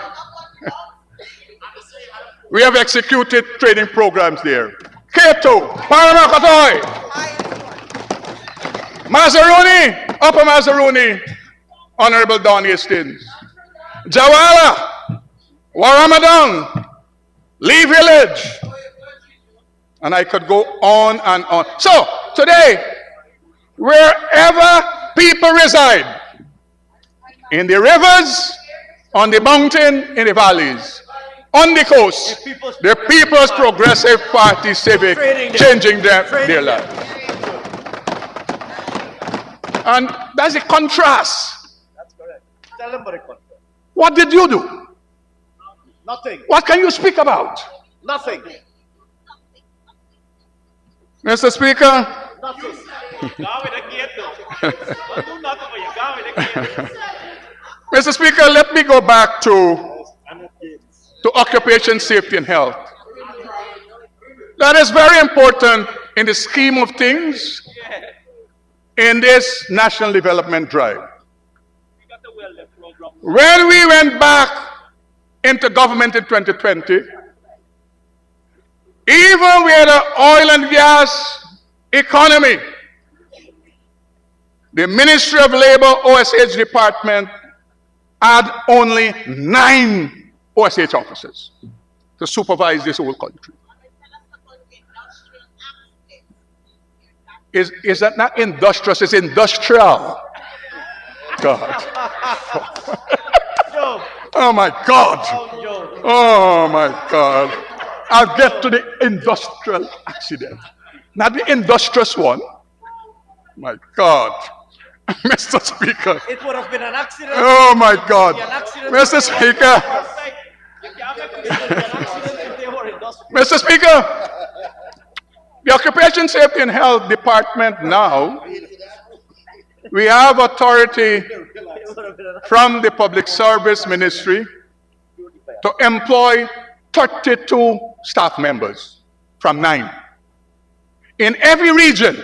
we have executed training programs there. Keto, Paramakatoy, Mazaruni, Upper Mazaruni, Honorable Don Hastings, Jawala, Waramadan, Lee Village, and I could go on and on. So, today, wherever people reside, in the rivers, on the mountain, in the valleys, on the coast, the People's Progressive Party Civic changing their lives. And that's a contrast. That's correct. Tell them about it. What did you do? Nothing. What can you speak about? Nothing. Mr. Speaker, Nothing. Mr. Speaker, let me go back to occupation safety and health. That is very important in the scheme of things in this national development drive. When we went back into government in 2020, even with the oil and gas economy, the Ministry of Labor OSH department had only 9 OSH officers to supervise this whole country. Is that not industrious? It's industrial. God. Oh my God. Oh my God. I'll get to the industrial accident. Not the industrious one. My God. Mr. Speaker. It would have been an accident. Oh my God. Mr. Speaker. Mr. Speaker. The Occupation Safety and Health Department now, we have authority from the Public Service Ministry to employ 32 staff members from 9. In every region,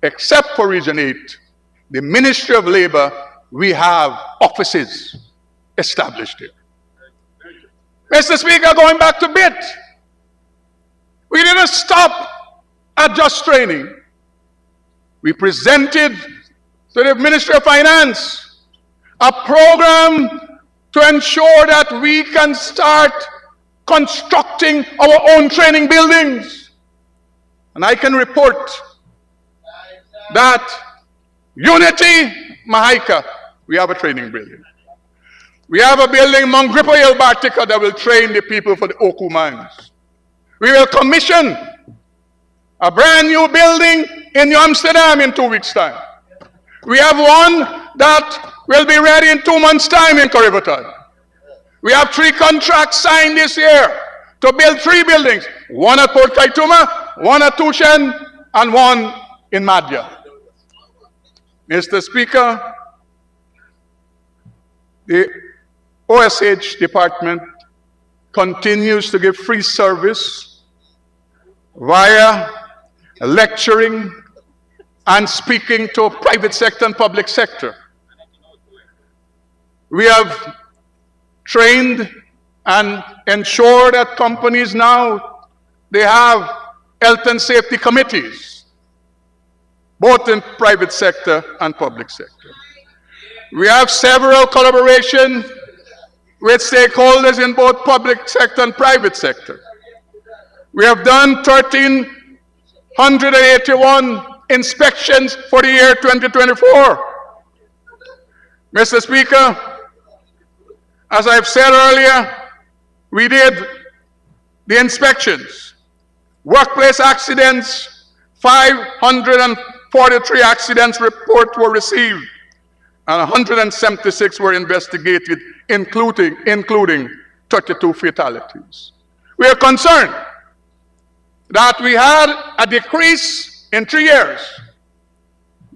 except for Region 8, the Ministry of Labor, we have offices established here. Mr. Speaker, going back to BIT, we didn't stop at just training. We presented to the Ministry of Finance a program to ensure that we can start constructing our own training buildings. And I can report that Unity, Mahaika, we have a training building. We have a building, Mongripo Hill, Bartica, that will train the people for the Oku mines. We will commission a brand new building in New Amsterdam in 2 weeks' time. We have one that will be ready in 2 months' time in Koribotan. We have 3 contracts signed this year to build 3 buildings. One at Port Kaituma, one at Tushen, and one in Madhya. Mr. Speaker, the OSH department continues to give free service via lecturing and speaking to private sector and public sector. We have trained and ensured that companies now, they have health and safety committees, both in private sector and public sector. We have several collaboration with stakeholders in both public sector and private sector. We have done 1,381 inspections for the year 2024. Mr. Speaker, as I've said earlier, we did the inspections. Workplace accidents, 543 accidents reports were received, and 176 were investigated, including 32 fatalities. We are concerned that we had a decrease in 3 years.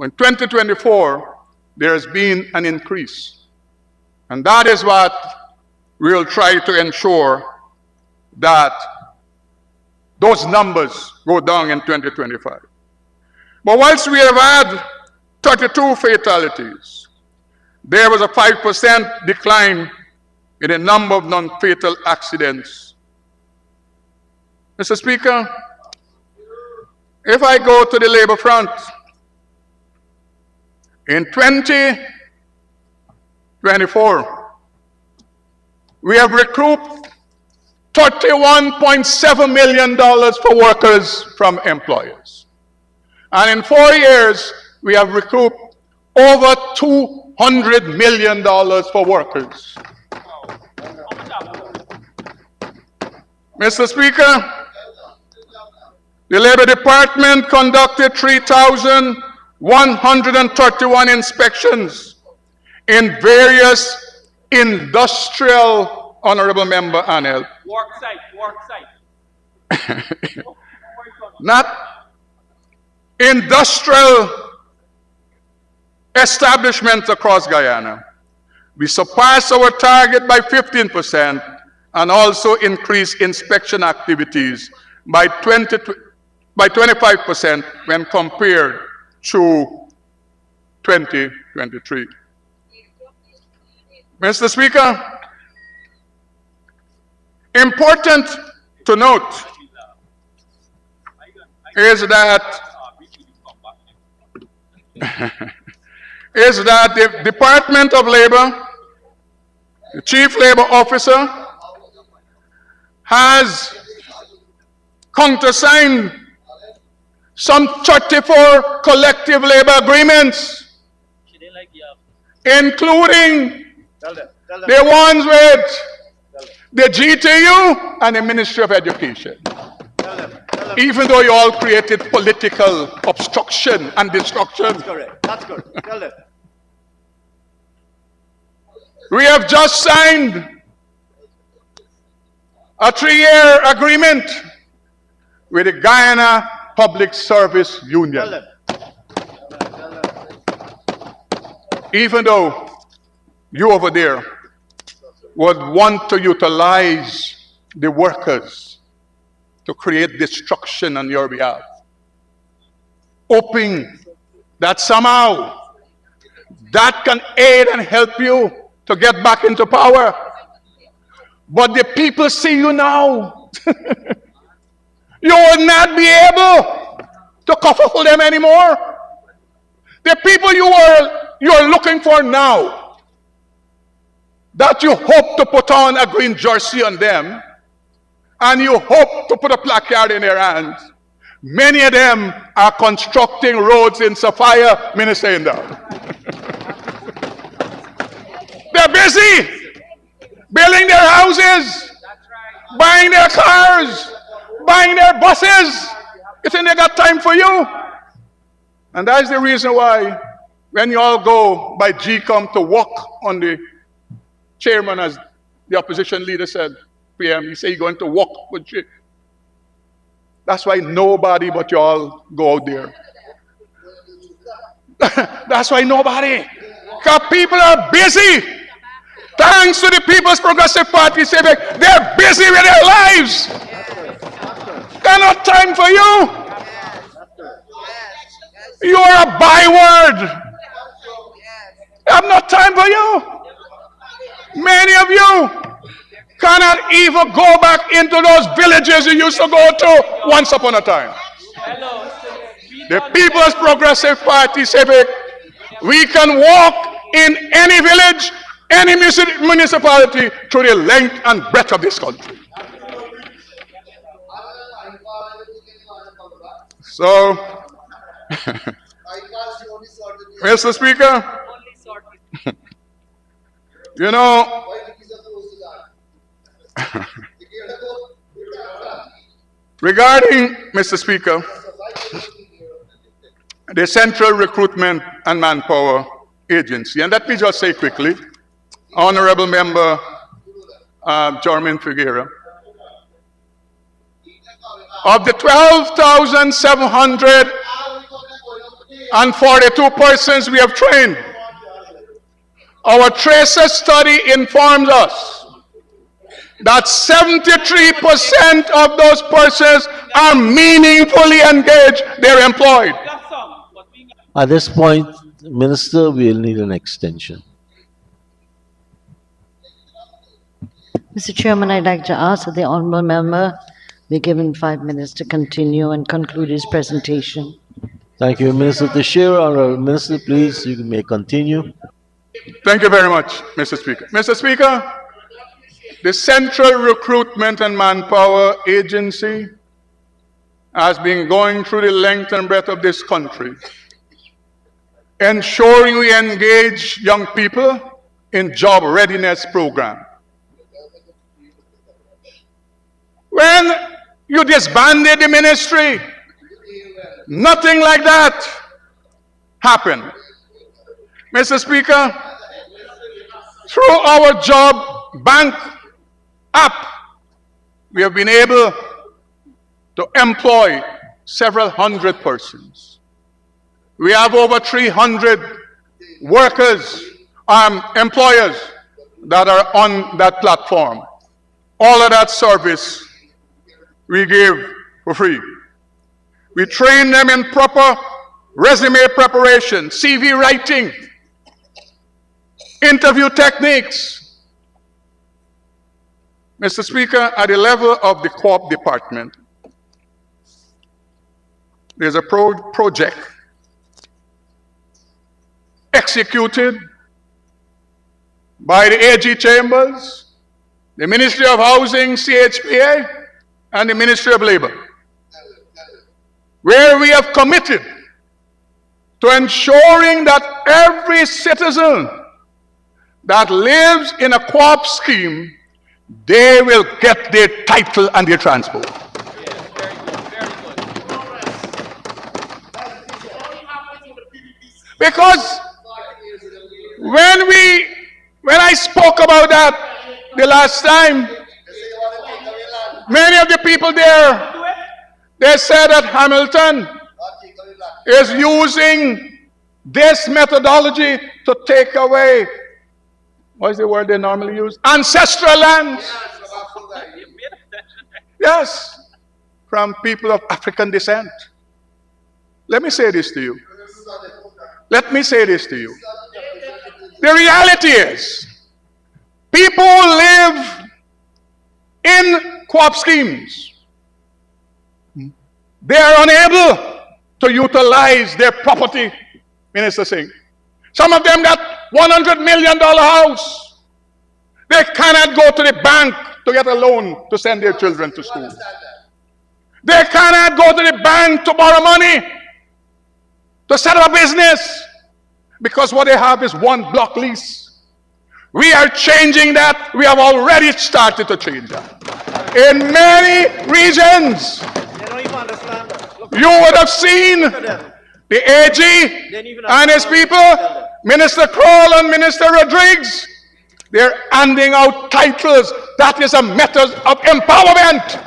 In 2024, there has been an increase. And that is what we'll try to ensure, that those numbers go down in 2025. But whilst we have had 32 fatalities, there was a 5% decline in the number of non-fatal accidents. Mr. Speaker, if I go to the labor front, in 2024, we have recouped $31.7 million for workers from employers. And in 4 years, we have recouped over $200 million for workers. Mr. Speaker, the Labor Department conducted 3,131 inspections in various industrial, Honorable Member Anel. Work site. Not industrial establishments across Guyana. We surpassed our target by 15% and also increased inspection activities by 25% when compared to 2023. Mr. Speaker, important to note is that the Department of Labor, the Chief Labor Officer, has countersigned some 34 collective labor agreements, including the ones with the GTU and the Ministry of Education. Even though you all created political obstruction and destruction. That's correct. Tell them. We have just signed a 3-year agreement with the Guyana Public Service Union. Even though you over there would want to utilize the workers to create destruction on your behalf, hoping that somehow that can aid and help you to get back into power. But the people see you now. You will not be able to cover for them anymore. The people you are looking for now, that you hope to put on a green jersey on them, and you hope to put a placard in their hands, many of them are constructing roads in Sophia, Minnesota. They're busy building their houses, buying their cars, buying their buses. You think they got time for you? And that's the reason why when you all go by GCOM to walk on the chairman, as the opposition leader said, PM, he said you're going to walk with you. That's why nobody but you all go out there. That's why nobody. Because people are busy. Thanks to the People's Progressive Party, they're busy with their lives. There's no time for you. You are a byword. I have no time for you. Many of you cannot even go back into those villages you used to go to once upon a time. The People's Progressive Party said we can walk in any village, any municipality through the length and breadth of this country. So Mr. Speaker, you know, regarding, Mr. Speaker, the Central Recruitment and Manpower Agency, and let me just say quickly, Honorable Member Jorman Figuera, of the 12,742 persons we have trained, our tracer study informs us that 73% of those persons are meaningfully engaged, they're employed. At this point, Minister, we'll need an extension. Mr. Chairman, I'd like to ask that the honourable member be given 5 minutes to continue and conclude his presentation. Thank you, Minister Teixeira. Honorable Minister, please, you may continue. Thank you very much, Mr. Speaker. Mr. Speaker, the Central Recruitment and Manpower Agency has been going through the length and breadth of this country, ensuring we engage young people in job readiness program. When you disbanded the ministry, nothing like that happened. Mr. Speaker, through our job bank app, we have been able to employ several hundred persons. We have over 300 workers, employers that are on that platform. All of that service we give for free. We train them in proper resume preparation, CV writing, interview techniques. Mr. Speaker, at the level of the co-op department, there's a project executed by the AG Chambers, the Ministry of Housing, CHPA, and the Ministry of Labor, where we have committed to ensuring that every citizen that lives in a co-op scheme, they will get their title and their transport. Because when I spoke about that the last time, many of the people there, they said that Hamilton is using this methodology to take away, what is the word they normally use? Ancestral lands. Yes, from people of African descent. Let me say this to you. Let me say this to you. The reality is, people who live in co-op schemes, they are unable to utilize their property, Minister Singh. Some of them got $100 million house. They cannot go to the bank to get a loan to send their children to school. They cannot go to the bank to borrow money to set up a business because what they have is one block lease. We are changing that. We have already started to change that. In many regions, you would have seen the AG and his people, Minister Kroll and Minister Rodriguez, they're handing out titles. That is a method of empowerment.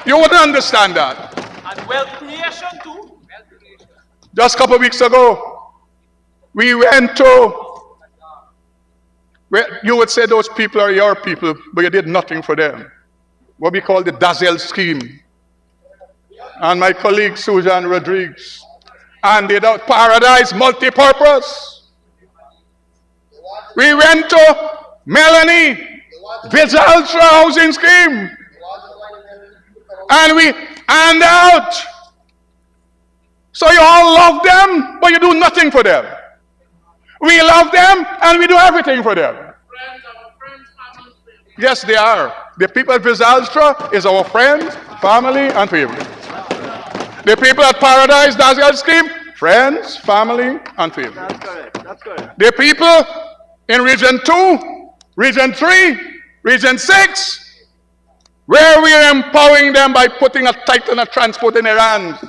You wouldn't understand that. And wealth creation too. Just a couple of weeks ago, we went to, where you would say those people are your people, but you did nothing for them. What we call the Dazzle scheme. And my colleague Susan Rodriguez, and the Paradise Multipurpose. We went to Melanie, Visa Ultra Housing Scheme. And we hand out. So you all love them, but you do nothing for them. We love them, and we do everything for them. Yes, they are. The people at Visa Ultra is our friends, family, and favorite. The people at Paradise Dazzle Scheme, friends, family, and favorites. That's correct. That's correct. The people in Region 2, Region 3, Region 6, where we are empowering them by putting a titan of transport in their hands.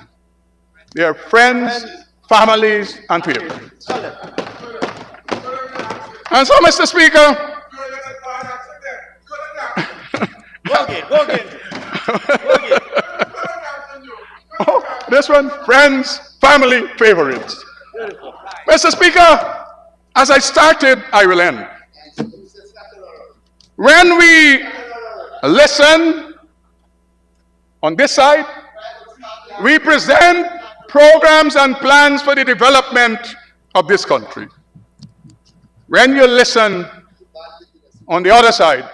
They are friends, families, and favorites. And so, Mr. Speaker, Go again. Go again. Go again. oh, this one, friends, family, favorites. Mr. Speaker, as I started, I will end. When we listen on this side, we present programs and plans for the development of this country. When you listen on the other side,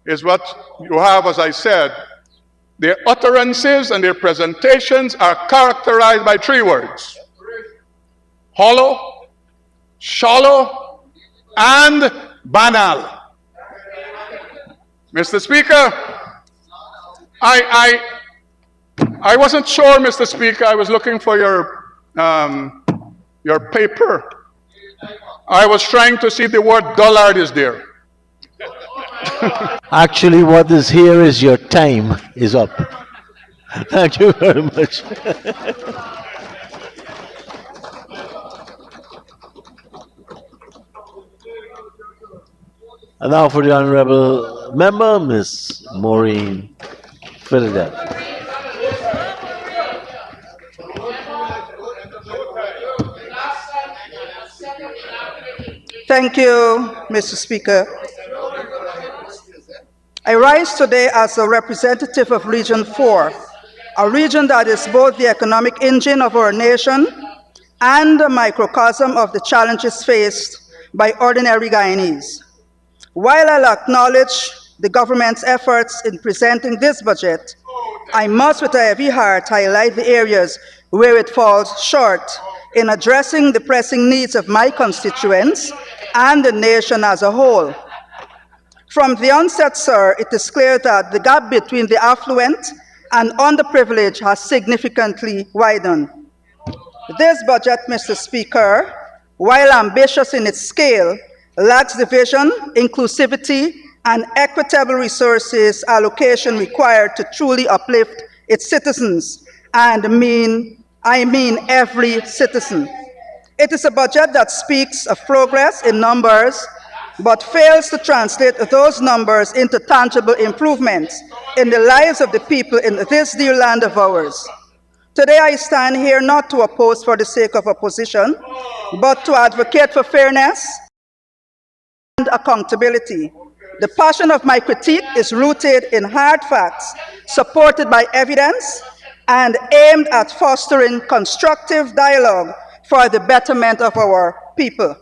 is what you have, as I said, their utterances and their presentations are characterized by 3 words: hollow, shallow, and banal. Mr. Speaker, I wasn't sure, Mr. Speaker. I was looking for your paper. I was trying to see if the word dullard is there. Actually, what is here is your time is up. Thank you very much. And now for the honorable member, Miss Maureen Philadelphia. Thank you, Mr. Speaker. I rise today as a representative of Region 4, a region that is both the economic engine of our nation and a microcosm of the challenges faced by ordinary Guyanese. While I'll acknowledge the government's efforts in presenting this budget, I must with a heavy heart highlight the areas where it falls short in addressing the pressing needs of my constituents and the nation as a whole. From the onset, sir, it is clear that the gap between the affluent and underprivileged has significantly widened. This budget, Mr. Speaker, while ambitious in its scale, lacks the vision, inclusivity, and equitable resources allocation required to truly uplift its citizens, and I mean every citizen. It is a budget that speaks of progress in numbers, but fails to translate those numbers into tangible improvements in the lives of the people in this dear land of ours. Today I stand here not to oppose for the sake of opposition, but to advocate for fairness and accountability. The passion of my critique is rooted in hard facts, supported by evidence, and aimed at fostering constructive dialogue for the betterment of our people.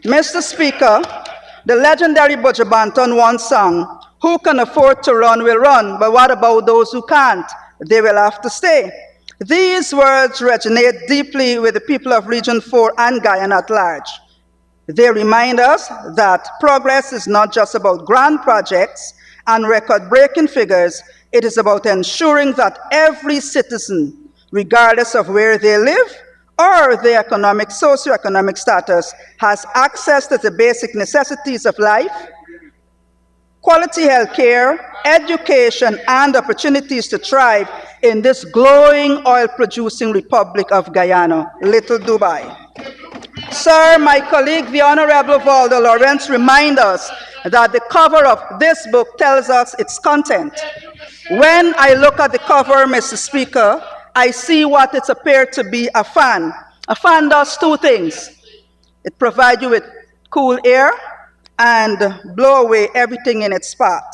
Mr. Speaker, the legendary Buju Banton once sang, "Who can afford to run will run, but what about those who can't? They will have to stay." These words resonate deeply with the people of Region 4 and Guyana at large. They remind us that progress is not just about grand projects and record-breaking figures. It is about ensuring that every citizen, regardless of where they live or their socioeconomic status, has access to the basic necessities of life, quality health care, education, and opportunities to thrive in this glowing oil-producing Republic of Guyana, Little Dubai. Sir, my colleague, the Honorable Valdo Lawrence, reminds us that the cover of this book tells us its content. When I look at the cover, Mr. Speaker, I see what it appeared to be a fan. A fan does 2 things. It provides you with cool air and blow away everything in its path.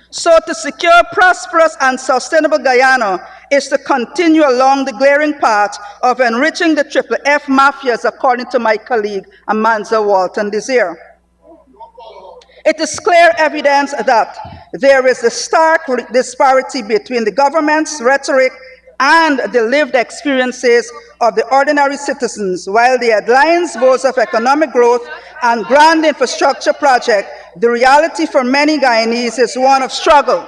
So to secure prosperous and sustainable Guyana is to continue along the glaring path of enriching the Triple F mafias, according to my colleague Amanza Walton Desir. It is clear evidence that there is a stark disparity between the government's rhetoric and the lived experiences of the ordinary citizens. While the headlines boast of economic growth and grand infrastructure projects, the reality for many Guyanese is one of struggle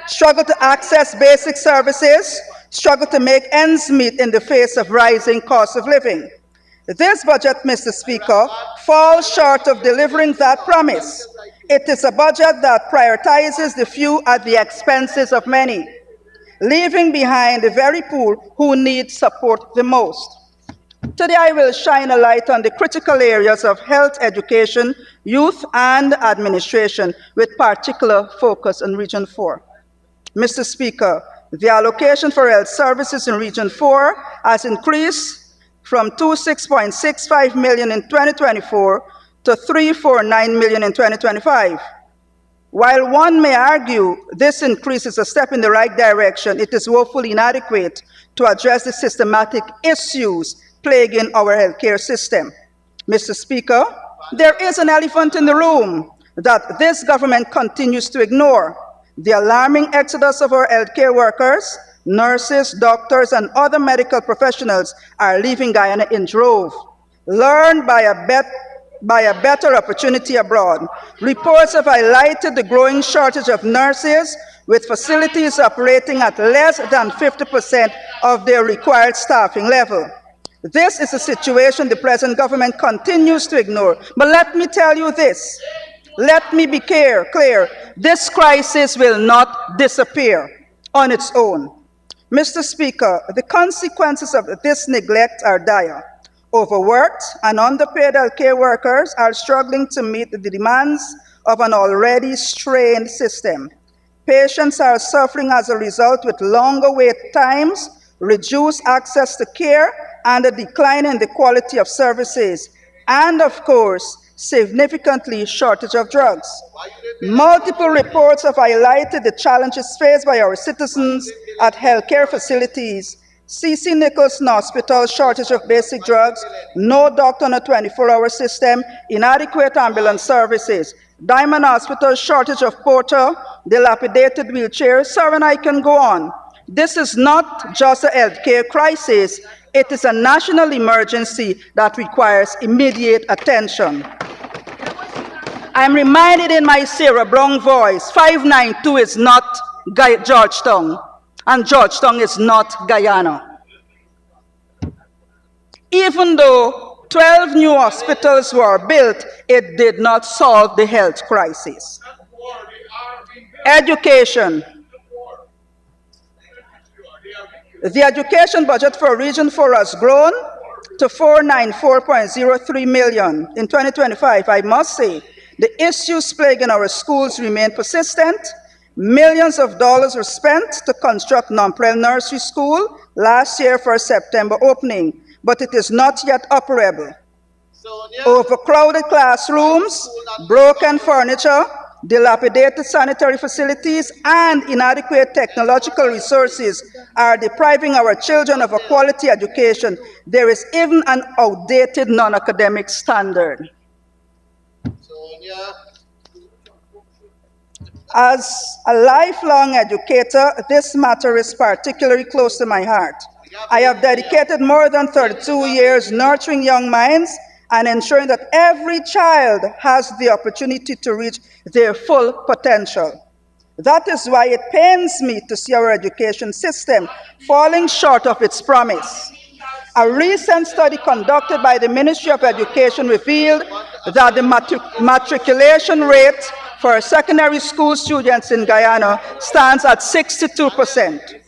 to access basic services, struggle to make ends meet in the face of rising cost of living. This budget, Mr. Speaker, falls short of delivering that promise. It is a budget that prioritizes the few at the expenses of many, leaving behind the very poor who need support the most. Today, I will shine a light on the critical areas of health education, youth, and administration, with particular focus on Region 4. Mr. Speaker, the allocation for health services in Region 4 has increased from 26.65 million in 2024 to 349 million in 2025. While one may argue this increase is a step in the right direction, it is woefully inadequate to address the systematic issues plaguing our healthcare system. Mr. Speaker, there is an elephant in the room that this government continues to ignore: the alarming exodus of our healthcare workers. Nurses, doctors, and other medical professionals are leaving Guyana in droves, lured by a better opportunity abroad. Reports have highlighted the growing shortage of nurses, with facilities operating at less than 50% of their required staffing level. This is a situation the present government continues to ignore. But let me tell you this. Let me be clear. This crisis will not disappear on its own. Mr. Speaker, the consequences of this neglect are dire. Overworked and underpaid healthcare workers are struggling to meet the demands of an already strained system. Patients are suffering as a result, with longer wait times, reduced access to care, and a decline in the quality of services, and of course, significantly shortage of drugs. Multiple reports have highlighted the challenges faced by our citizens at healthcare facilities. C.C. Nicholson Hospital, shortage of basic drugs, no doctor on a 24-hour system, inadequate ambulance services. Diamond Hospital, shortage of porter, dilapidated wheelchairs. Sir, and I can go on. This is not just a healthcare crisis. It is a national emergency that requires immediate attention. I'm reminded in my Sarah Brown voice, 592 is not Georgetown, and Georgetown is not Guyana. Even though 12 new hospitals were built, it did not solve the health crisis. Education. The education budget for Region 4 has grown to 494.03 million in 2025. I must say, the issues plaguing our schools remain persistent. Millions of dollars were spent to construct non-prem nursery school last year for a September opening, but it is not yet operable. Overcrowded classrooms, broken furniture, dilapidated sanitary facilities, and inadequate technological resources are depriving our children of a quality education. There is even an outdated non-academic standard. As a lifelong educator, this matter is particularly close to my heart. I have dedicated more than 32 years nurturing young minds and ensuring that every child has the opportunity to reach their full potential. That is why it pains me to see our education system falling short of its promise. A recent study conducted by the Ministry of Education revealed that the matriculation rate for secondary school students in Guyana stands at 62%.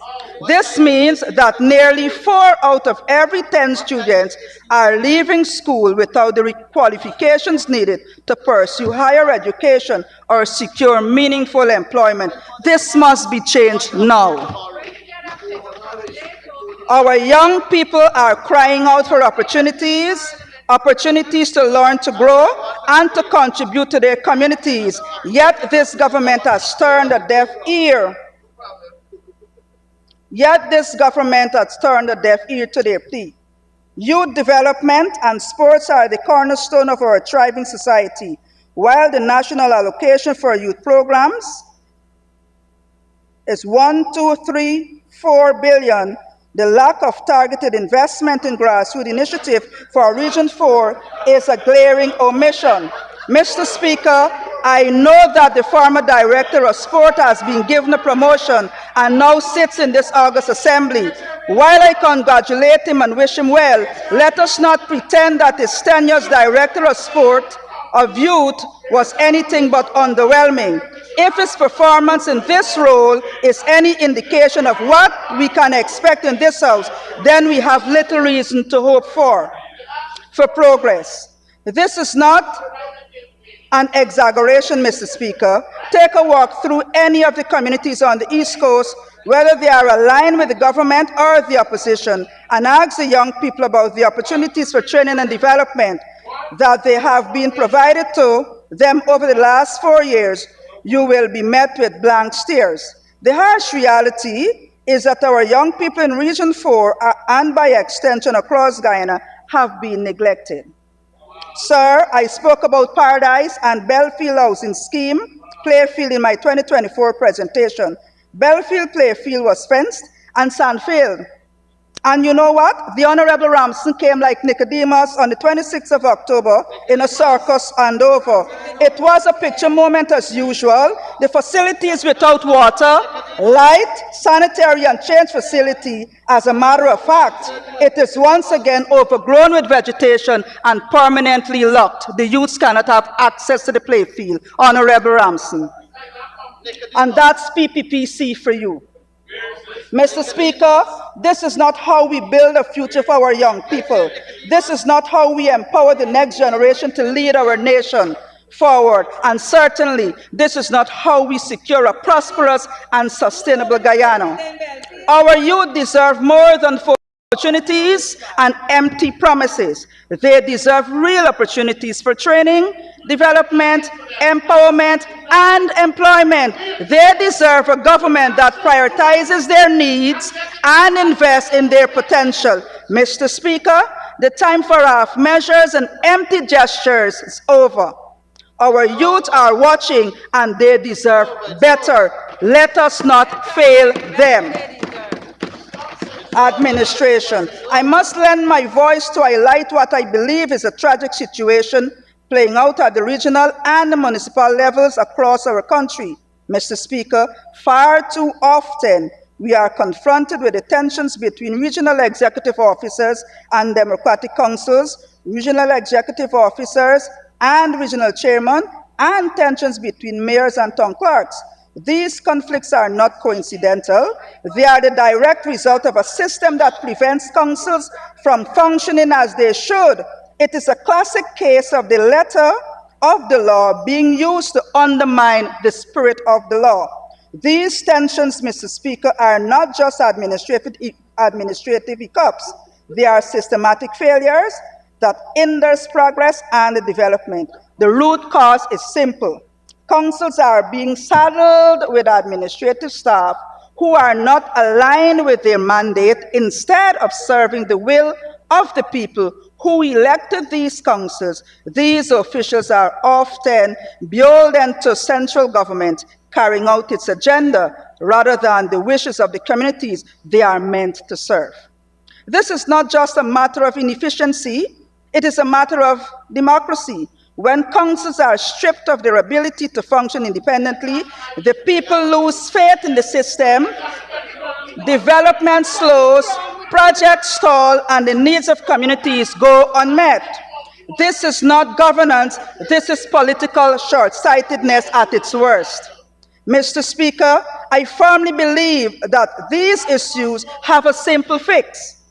This means that nearly 4 out of every 10 students are leaving school without the qualifications needed to pursue higher education or secure meaningful employment. This must be changed now. Our young people are crying out for opportunities to learn, to grow, and to contribute to their communities. Yet this government has turned a deaf ear. To their plea. Youth development and sports are the cornerstone of our thriving society. While the national allocation for youth programs is 1,234 billion, the lack of targeted investment in grassroots initiative for Region 4 is a glaring omission. Mr. Speaker, I know that the former director of sport has been given a promotion and now sits in this August assembly. While I congratulate him and wish him well, let us not pretend that his tenure as director of sport of youth was anything but underwhelming. If his performance in this role is any indication of what we can expect in this House, then we have little reason to hope for progress. This is not an exaggeration, Mr. Speaker. Take a walk through any of the communities on the East Coast, whether they are aligned with the government or the opposition, and ask the young people about the opportunities for training and development that they have been provided to them over the last 4 years. You will be met with blank stares. The harsh reality is that our young people in Region 4 and by extension across Guyana have been neglected. Sir, I spoke about Paradise and Belfield Housing Scheme Playfield in my 2024 presentation. Belfield Playfield was fenced and sand-filled. And you know what? The Honorable Ramson came like Nicodemus on the 26th of October in a circus and over. It was a picture moment as usual. The facility is without water, light, sanitary and change facility. As a matter of fact, it is once again overgrown with vegetation and permanently locked. The youths cannot have access to the playfield. Honorable Ramson. And that's PPPC for you. Mr. Speaker, this is not how we build a future for our young people. This is not how we empower the next generation to lead our nation forward. And certainly, this is not how we secure a prosperous and sustainable Guyana. Our youth deserve more than opportunities and empty promises. They deserve real opportunities for training, development, empowerment, and employment. They deserve a government that prioritizes their needs and invests in their potential. Mr. Speaker, the time for half measures and empty gestures is over. Our youth are watching and they deserve better. Let us not fail them. Administration. I must lend my voice to highlight what I believe is a tragic situation playing out at the regional and the municipal levels across our country. Mr. Speaker, far too often we are confronted with the tensions between regional executive officers and democratic councils, regional executive officers and regional chairmen, and tensions between mayors and town clerks. These conflicts are not coincidental. They are the direct result of a system that prevents councils from functioning as they should. It is a classic case of the letter of the law being used to undermine the spirit of the law. These tensions, Mr. Speaker, are not just administrative hiccups. They are systematic failures that hinders progress and development. The root cause is simple. Councils are being saddled with administrative staff who are not aligned with their mandate instead of serving the will of the people who elected these councils. These officials are often beholden to central government carrying out its agenda rather than the wishes of the communities they are meant to serve. This is not just a matter of inefficiency, it is a matter of democracy. When councils are stripped of their ability to function independently, the people lose faith in the system, development slows, projects stall, and the needs of communities go unmet. This is not governance, this is political short-sightedness at its worst. Mr. Speaker, I firmly believe that these issues have a simple fix.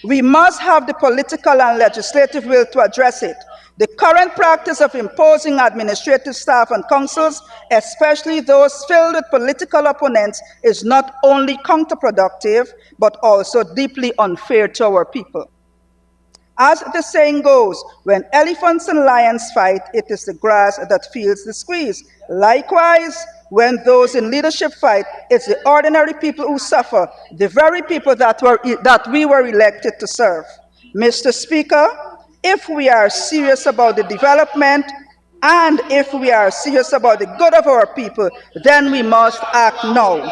We must have the political and legislative will to address it. The current practice of imposing administrative staff on councils, especially those filled with political opponents, is not only counterproductive, but also deeply unfair to our people. As the saying goes, when elephants and lions fight, it is the grass that feels the squeeze. Likewise, when those in leadership fight, it's the ordinary people who suffer, the very people that we were elected to serve. Mr. Speaker, if we are serious about the development and if we are serious about the good of our people, then we must act now.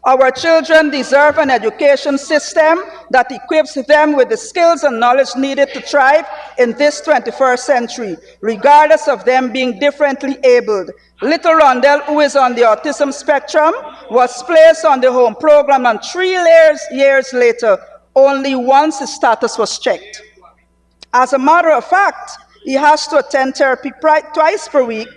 Our children deserve an education system that equips them with the skills and knowledge needed to thrive in this 21st century, regardless of them being differently abled. Little Rondell, who is on the autism spectrum, was placed on the home program, and 3 years later, only once his status was checked. As a matter of fact, he has to attend therapy twice per week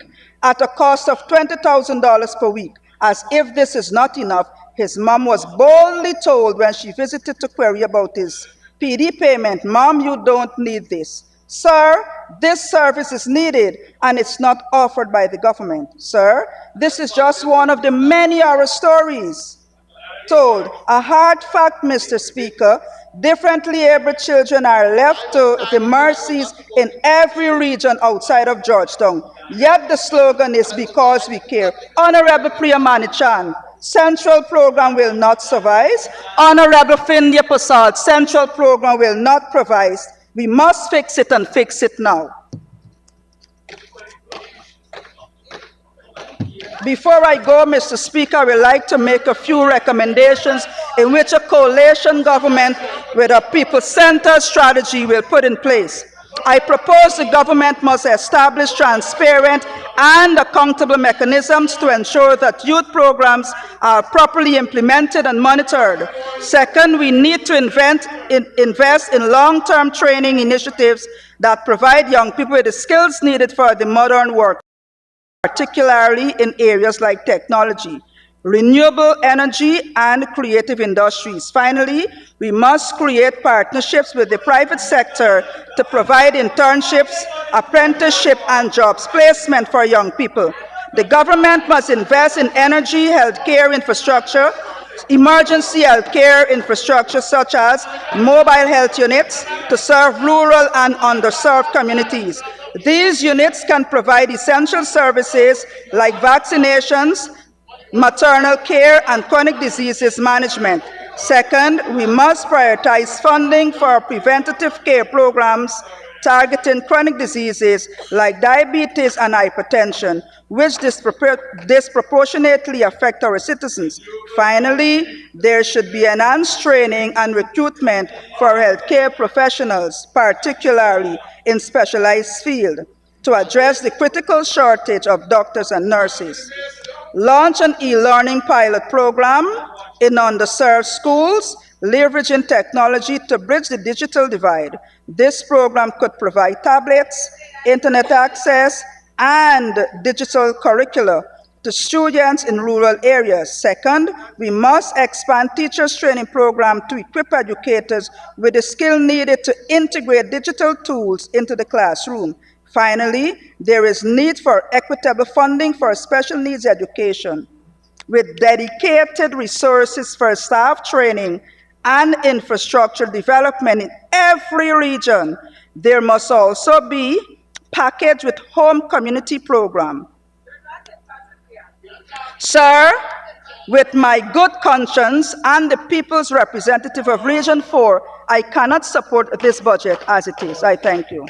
at a cost of $20,000 per week. As if this is not enough, his mom was boldly told when she visited to query about his PD payment, "Mom, you don't need this." "Sir, this service is needed and it's not offered by the government." "Sir, this is just one of the many horror stories told." A hard fact, Mr. Speaker, differently abled children are left to the mercies in every region outside of Georgetown. Yet the slogan is "Because we care." Honorable Priya Manichan, Central program will not suffice. Honorable Findia Prasad, Central program will not provide. We must fix it and fix it now. Before I go, Mr. Speaker, I would like to make a few recommendations in which a coalition government with a people-centered strategy will put in place. I propose the government must establish transparent and accountable mechanisms to ensure that youth programs are properly implemented and monitored. Second, we need to invest in long-term training initiatives that provide young people with the skills needed for the modern work, particularly in areas like technology, renewable energy, and creative industries. Finally, we must create partnerships with the private sector to provide internships, apprenticeship, and jobs placement for young people. The government must invest in energy, healthcare infrastructure, emergency healthcare infrastructure such as mobile health units to serve rural and underserved communities. These units can provide essential services like vaccinations, maternal care, and chronic diseases management. Second, we must prioritize funding for preventative care programs targeting chronic diseases like diabetes and hypertension, which disproportionately affect our citizens. Finally, there should be enhanced training and recruitment for healthcare professionals, particularly in specialized fields, to address the critical shortage of doctors and nurses. Launch an e-learning pilot program in underserved schools, leveraging technology to bridge the digital divide. This program could provide tablets, internet access, and digital curricula to students in rural areas. Second, we must expand teachers' training program to equip educators with the skill needed to integrate digital tools into the classroom. Finally, there is need for equitable funding for special needs education, with dedicated resources for staff training and infrastructure development in every region. There must also be packaged with home community program. Sir, with my good conscience and the people's representative of Region 4, I cannot support this budget as it is. I thank you.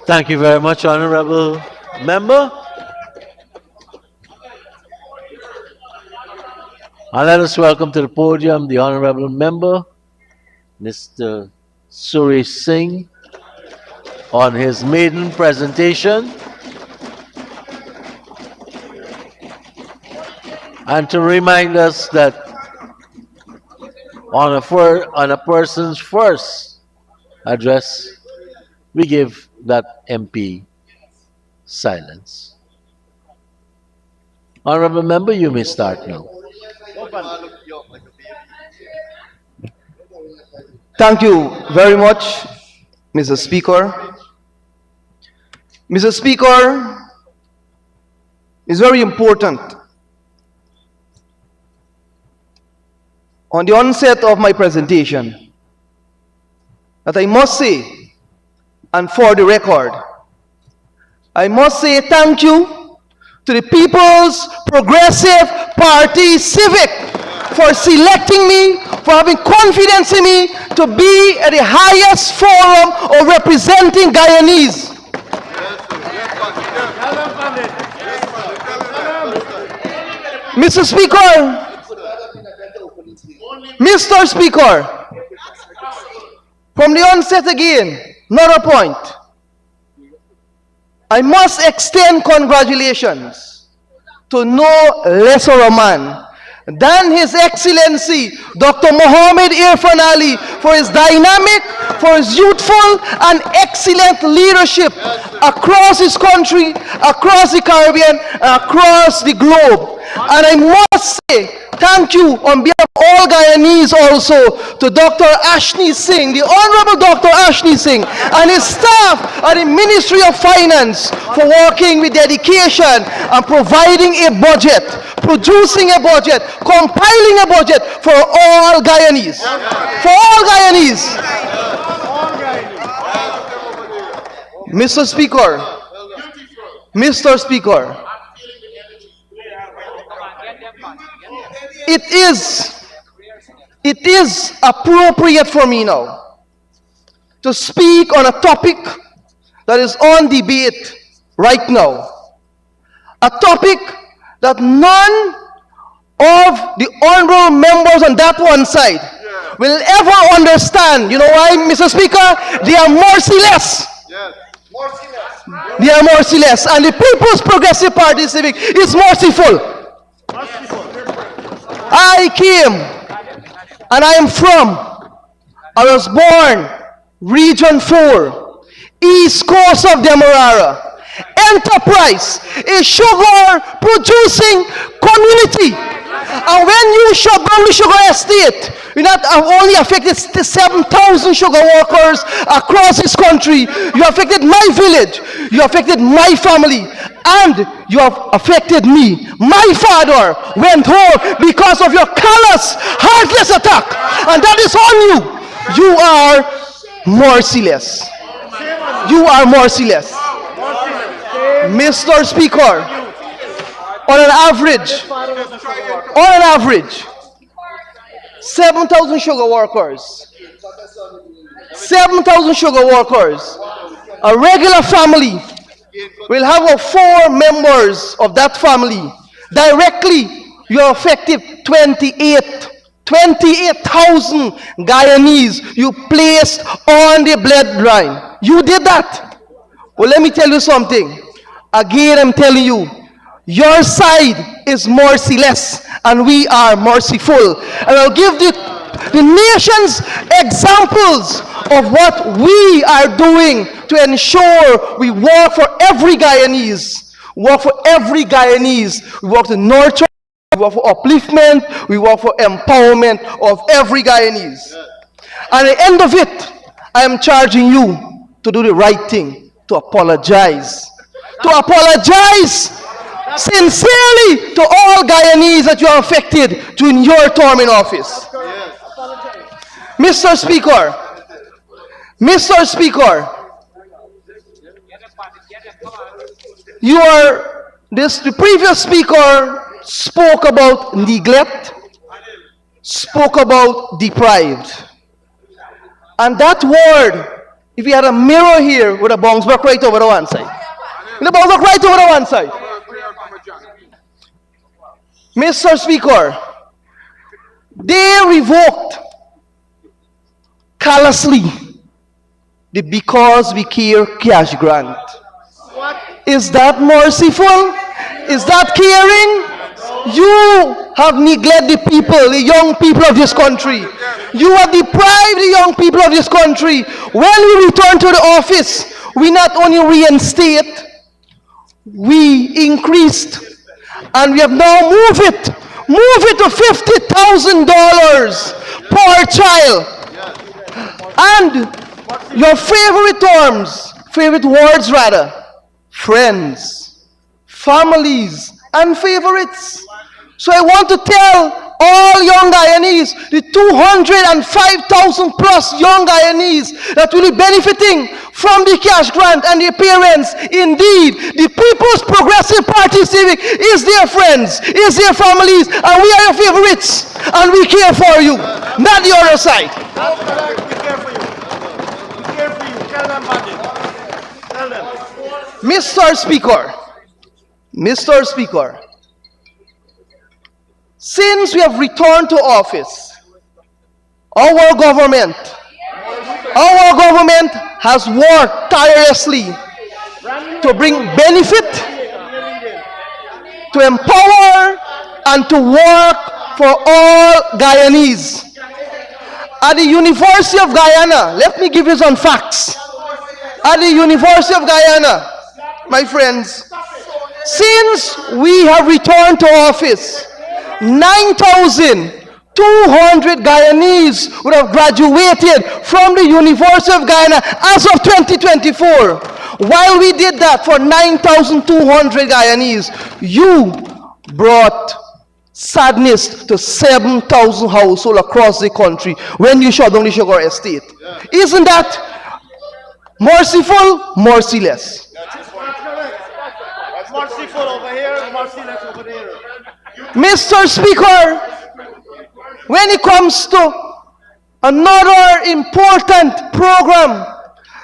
Thank you very much, Honorable Member. And let us welcome to the podium the Honorable Member, Mr. Suresh Singh, on his maiden presentation. And to remind us that on a person's first address, we give that MP silence. Honorable Member, you may start now. Thank you very much, Mr. Speaker. Mr. Speaker, it's very important on the onset of my presentation that I must say, and for the record, I must say thank you to the People's Progressive Party Civic for selecting me, for having confidence in me to be at the highest forum of representing Guyanese. Mr. Speaker, Mr. Speaker, from the onset again, another point. I must extend congratulations to no lesser a man than His Excellency Dr. Mohammed Irfan Ali for his dynamic, for his youthful and excellent leadership across his country, across the Caribbean, and across the globe. And I must say thank you on behalf of all Guyanese also to Dr. Ashni Singh, the Honorable Dr. Ashni Singh, and his staff at the Ministry of Finance for working with dedication and providing a budget, producing a budget, compiling a budget for all Guyanese. For all Guyanese. Mr. Speaker, Mr. Speaker, it is appropriate for me now to speak on a topic that is on debate right now. A topic that none of the honorable members on that one side will ever understand. You know why, Mr. Speaker? They are merciless. They are merciless. And the People's Progressive Party Civic is merciful. I came and I am from, I was born, Region 4, East Coast of Demerara. Enterprise, a sugar producing community. And when you shut down the sugar estate, you not have only affected 7,000 sugar workers across this country, you affected my village, you affected my family, and you have affected me. My father went home because of your callous, heartless attack, and that is on you. You are merciless. You are merciless. Mr. Speaker, on an average, 7,000 sugar workers, 7,000 sugar workers, a regular family will have 4 members of that family. Directly, you are affected 28,000 Guyanese you placed on the bloodline. You did that. Well, let me tell you something. Again, I'm telling you, your side is merciless and we are merciful. And I'll give the nations examples of what we are doing to ensure we work for every Guyanese. Work for every Guyanese. We work to nurture, we work for upliftment, we work for empowerment of every Guyanese. And at the end of it, I am charging you to do the right thing, to apologize. To apologize sincerely to all Guyanese that you are affected during your term in office. Mr. Speaker, Mr. Speaker, the previous speaker spoke about neglect, spoke about deprived. And that word, if we had a mirror here, would have bounced back right over the one side. Would have bounced back right over the one side. Mr. Speaker, they revoked callously the Because We Care cash grant. Is that merciful? Is that caring? You have neglected the people, the young people of this country. You have deprived the young people of this country. When we return to the office, we not only reinstate, we increased. And we have now moved it to $50,000 per child. And your favorite words rather, friends, families, and favorites. So I want to tell all young Guyanese, the 205,000 plus young Guyanese that will be benefiting from the cash grant and their parents. Indeed, the People's Progressive Party Civic is their friends, is their families, and we are your favorites, and we care for you, not the other side. We care for you. We care for you. Tell them about it. Tell them. Mr. Speaker, Since we have returned to office, our government has worked tirelessly to bring benefit, to empower, and to work for all Guyanese. At the University of Guyana, let me give you some facts. At the University of Guyana, my friends, since we have returned to office, 9,200 Guyanese would have graduated from the University of Guyana as of 2024. While we did that for 9,200 Guyanese, you brought sadness to 7,000 households across the country when you shut down the sugar estate. Isn't that merciful? Merciless. Merciful over here, merciless over there. Mr. Speaker, when it comes to another important program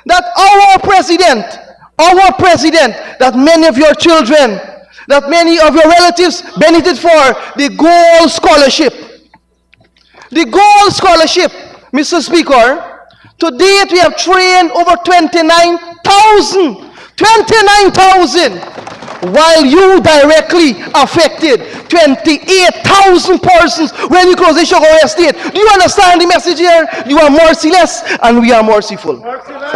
that our president, that many of your children, that many of your relatives benefit for, the Gold Scholarship. The Gold Scholarship, Mr. Speaker, to date we have trained over 29,000, while you directly affected 28,000 persons when you close the sugar estate. Do you understand the message here? You are merciless and we are merciful. Merciless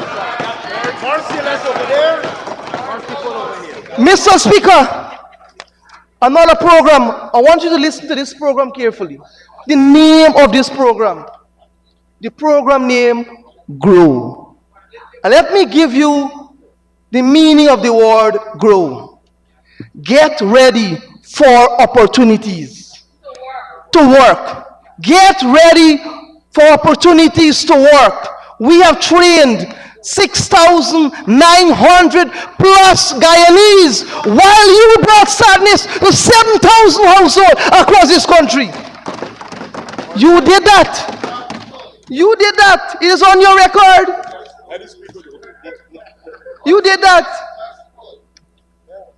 over there, merciful over here. Mr. Speaker, another program, I want you to listen to this program carefully. The name of this program, the program name, Grow. And let me give you the meaning of the word grow. Get ready for opportunities to work. Get ready for opportunities to work. We have trained 6,900 plus Guyanese while you brought sadness to 7,000 households across this country. You did that. You did that. It is on your record. You did that.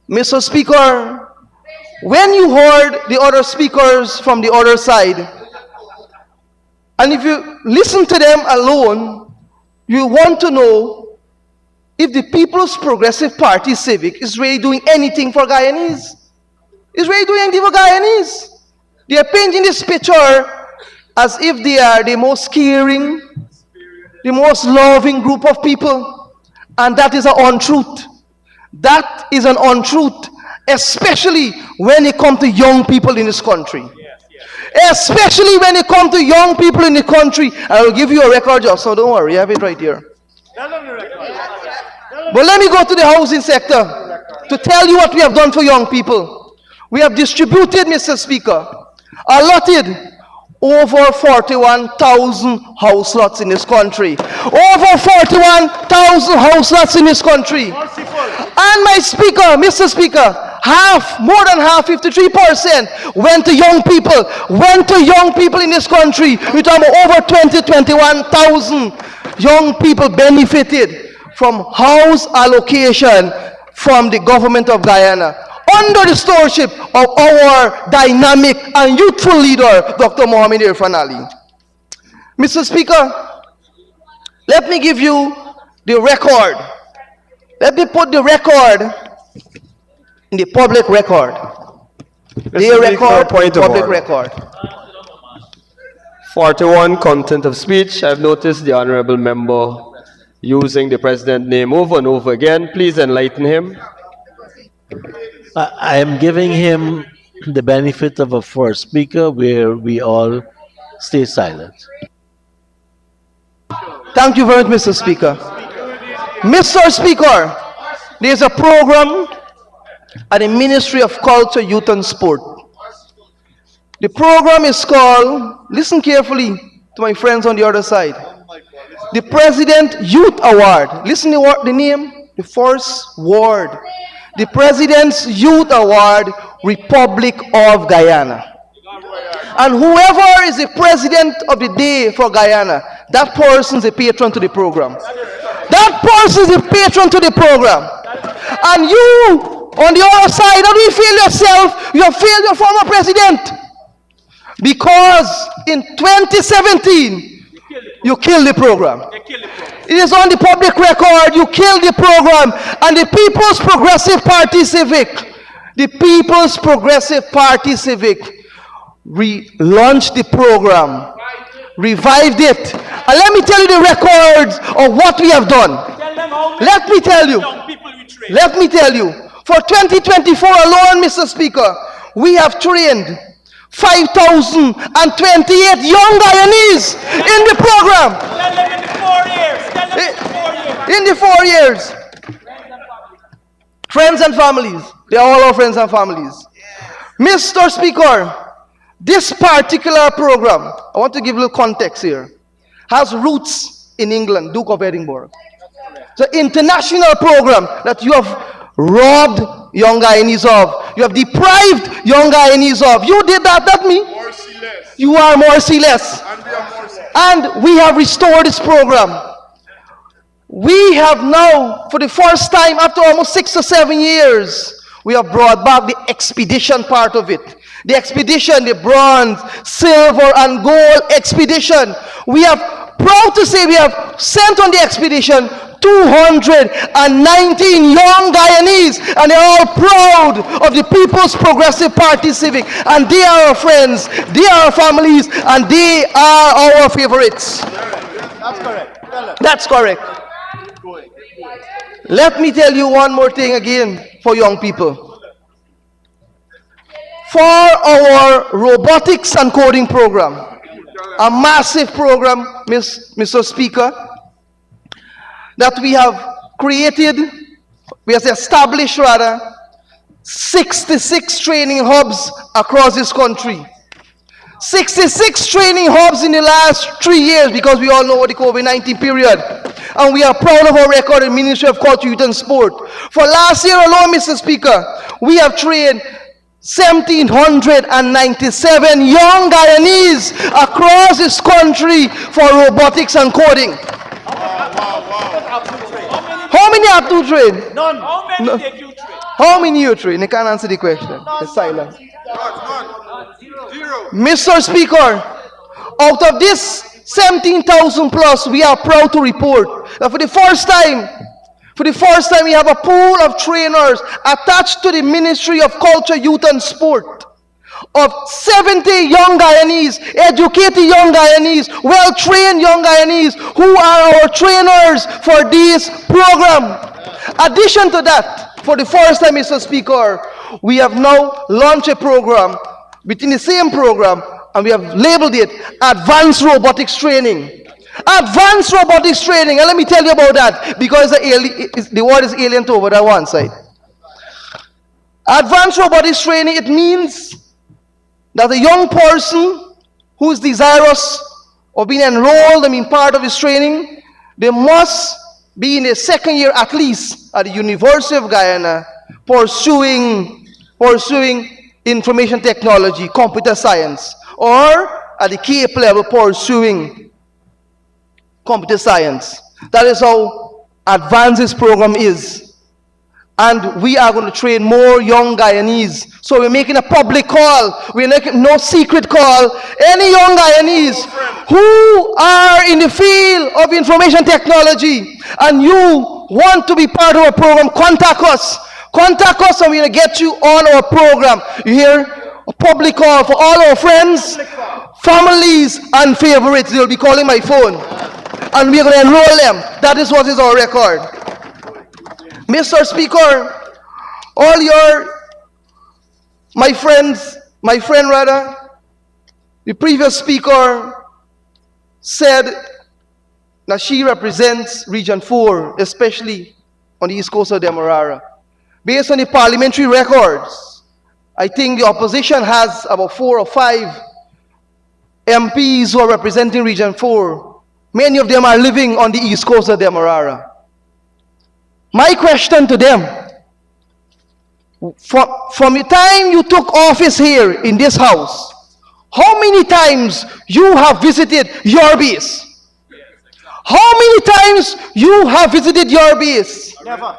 Mr. Speaker, when you heard the other speakers from the other side, and if you listen to them alone, you want to know if the People's Progressive Party Civic is really doing anything for Guyanese. Is really doing anything for Guyanese. They are painting this picture as if they are the most caring, the most loving group of people. And that is an untruth. That is an untruth, especially when it comes to young people in this country. Especially when it comes to young people in the country. I will give you a record, Josh, so don't worry, I have it right here. But let me go to the housing sector to tell you what we have done for young people. We have distributed, Mr. Speaker, allotted over 41,000 house lots in this country. Over 41,000 house lots in this country. And my speaker, Mr. Speaker, more than half, 53% went to young people in this country. We're talking about over 21,000 young people benefited from house allocation from the government of Guyana, under the stewardship of our dynamic and youthful leader, Dr. Mohamed Irfan Ali. Mr. Speaker, let me give you the record. Let me put the record in the public record. The record, public record. 41, content of speech. I've noticed the honorable member using the president name over and over again. Please enlighten him. I am giving him the benefit of a first speaker where we all stay silent. Thank you very much, Mr. Speaker. Mr. Speaker, there is a program at the Ministry of Culture, Youth and Sport. The program is called, listen carefully to my friends on the other side, the President Youth Award. Listen to the name, the first word. The President's Youth Award, Republic of Guyana. And whoever is the president of the day for Guyana, that person is a patron to the program. That person is a patron to the program. And you, on the other side, how do you feel yourself? You have failed your former president. Because in 2017, you killed the program. It is on the public record, you killed the program. And the People's Progressive Party Civic, relaunched the program, revived it. And let me tell you the records of what we have done. Let me tell you, for 2024 alone, Mr. Speaker, we have trained 5,028 young Guyanese in the program. In the 4 years. Friends and families. They are all our friends and families. Mr. Speaker, this particular program, I want to give a little context here, has roots in England, Duke of Edinburgh. It's an international program that you have robbed young Guyanese of. You have deprived young Guyanese of. You did that, not me. Merciless. You are merciless. And we have restored this program. We have now, for the first time after almost 6 or 7 years, we have brought back the expedition part of it. The expedition, the bronze, silver, and gold expedition. We have, proud to say, we have sent on the expedition 219 young Guyanese, and they're all proud of the People's Progressive Party Civic, and they are our friends, they are our families, and they are our favorites. That's correct. That's correct. Let me tell you one more thing again for young people. For our robotics and coding program, a massive program, Mr. Speaker, that we have created, we have established rather, 66 training hubs across this country. 66 training hubs in the last 3 years, because we all know what the COVID-19 period. And we are proud of our record in Ministry of Culture, Youth and Sport. For last year alone, Mr. Speaker, we have trained 1,797 young Guyanese across this country for robotics and coding. How many have to train? None. How many did you train? How many you train? They can't answer the question. It's silent. Zero. Mr. Speaker, out of this 17,000 plus, we are proud to report that for the first time, we have a pool of trainers attached to the Ministry of Culture, Youth and Sport of 70 young Guyanese, educated young Guyanese, well-trained young Guyanese who are our trainers for this program. Addition to that, for the first time, Mr. Speaker, we have now launched a program within the same program, and we have labeled it Advanced Robotics Training. Advanced Robotics Training, and let me tell you about that, because the word is alien to over that one side. Advanced Robotics Training, it means that a young person who is desirous of being enrolled and being part of this training, they must be in the second year at least at the University of Guyana pursuing information technology, computer science, or at the CAPE level pursuing computer science. That is how advanced this program is. And we are going to train more young Guyanese. So we're making a public call. We're making no secret call. Any young Guyanese who are in the field of information technology and you want to be part of our program, contact us. Contact us and we're going to get you on our program. You hear? A public call for all our friends, families, and favorites. They'll be calling my phone. And we're going to enroll them. That is what is our record. Mr. Speaker, my friend, the previous speaker said that she represents Region 4, especially on the east coast of Demerara. Based on the parliamentary records, I think the opposition has about 4 or 5 MPs who are representing Region 4. Many of them are living on the east coast of Demerara. My question to them, from the time you took office here in this house, how many times you have visited your base? How many times you have visited your base? Never.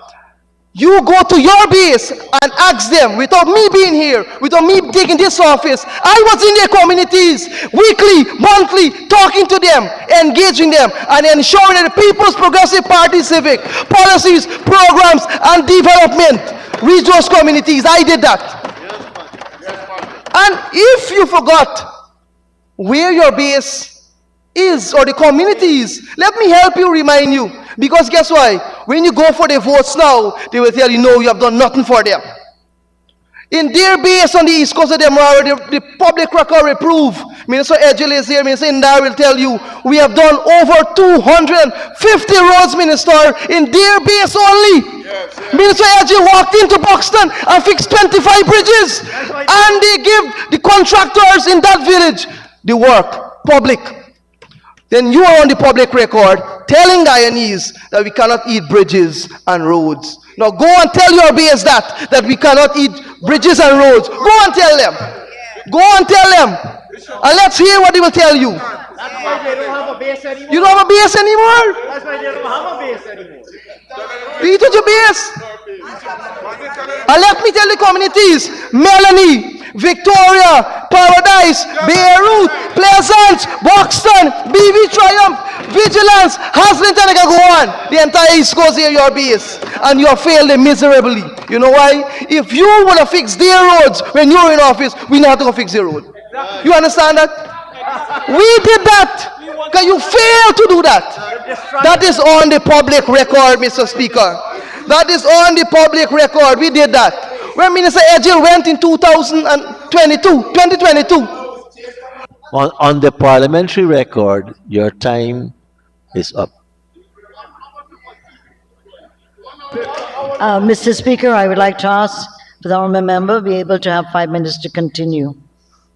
You go to your base and ask them, without me being here, without me taking this office, I was in their communities, weekly, monthly, talking to them, engaging them, and ensuring that the People's Progressive Party civic policies, programs, and development reach those communities. I did that. And if you forgot where your base is or the communities, let me help you, remind you. Because guess why? When you go for the votes now, they will tell you, no, you have done nothing for them. In their base on the east coast of Demerara, the public record reprove. Minister Edgel is here, Minister Indar will tell you, we have done over 250 roads, Minister, in their base only. Yes, yes. Minister Edgel walked into Buxton and fixed 25 bridges. And they give the contractors in that village the work, public. Then you are on the public record telling Guyanese that we cannot eat bridges and roads. Now go and tell your base that we cannot eat bridges and roads. Go and tell them. Go and tell them. And let's hear what they will tell you. That's why they don't have a base anymore. You don't have a base anymore? That's why they don't have a base anymore. Eat at your base. And let me tell the communities, Melanie, Victoria, Paradise, Beirut, Pleasant, Buxton, BB Triumph, Vigilance, Haslington, and I can go on. The entire East Coast here, your base. And you have failed them miserably. You know why? If you would have fixed their roads when you were in office, we know how to go fix their road. You understand that? We did that. Because you failed to do that. That is on the public record, Mr. Speaker. That is on the public record. We did that. When Minister Edgel went in 2022. On the parliamentary record, your time is up. Mr. Speaker, I would like to ask the honourable member be able to have 5 minutes to continue.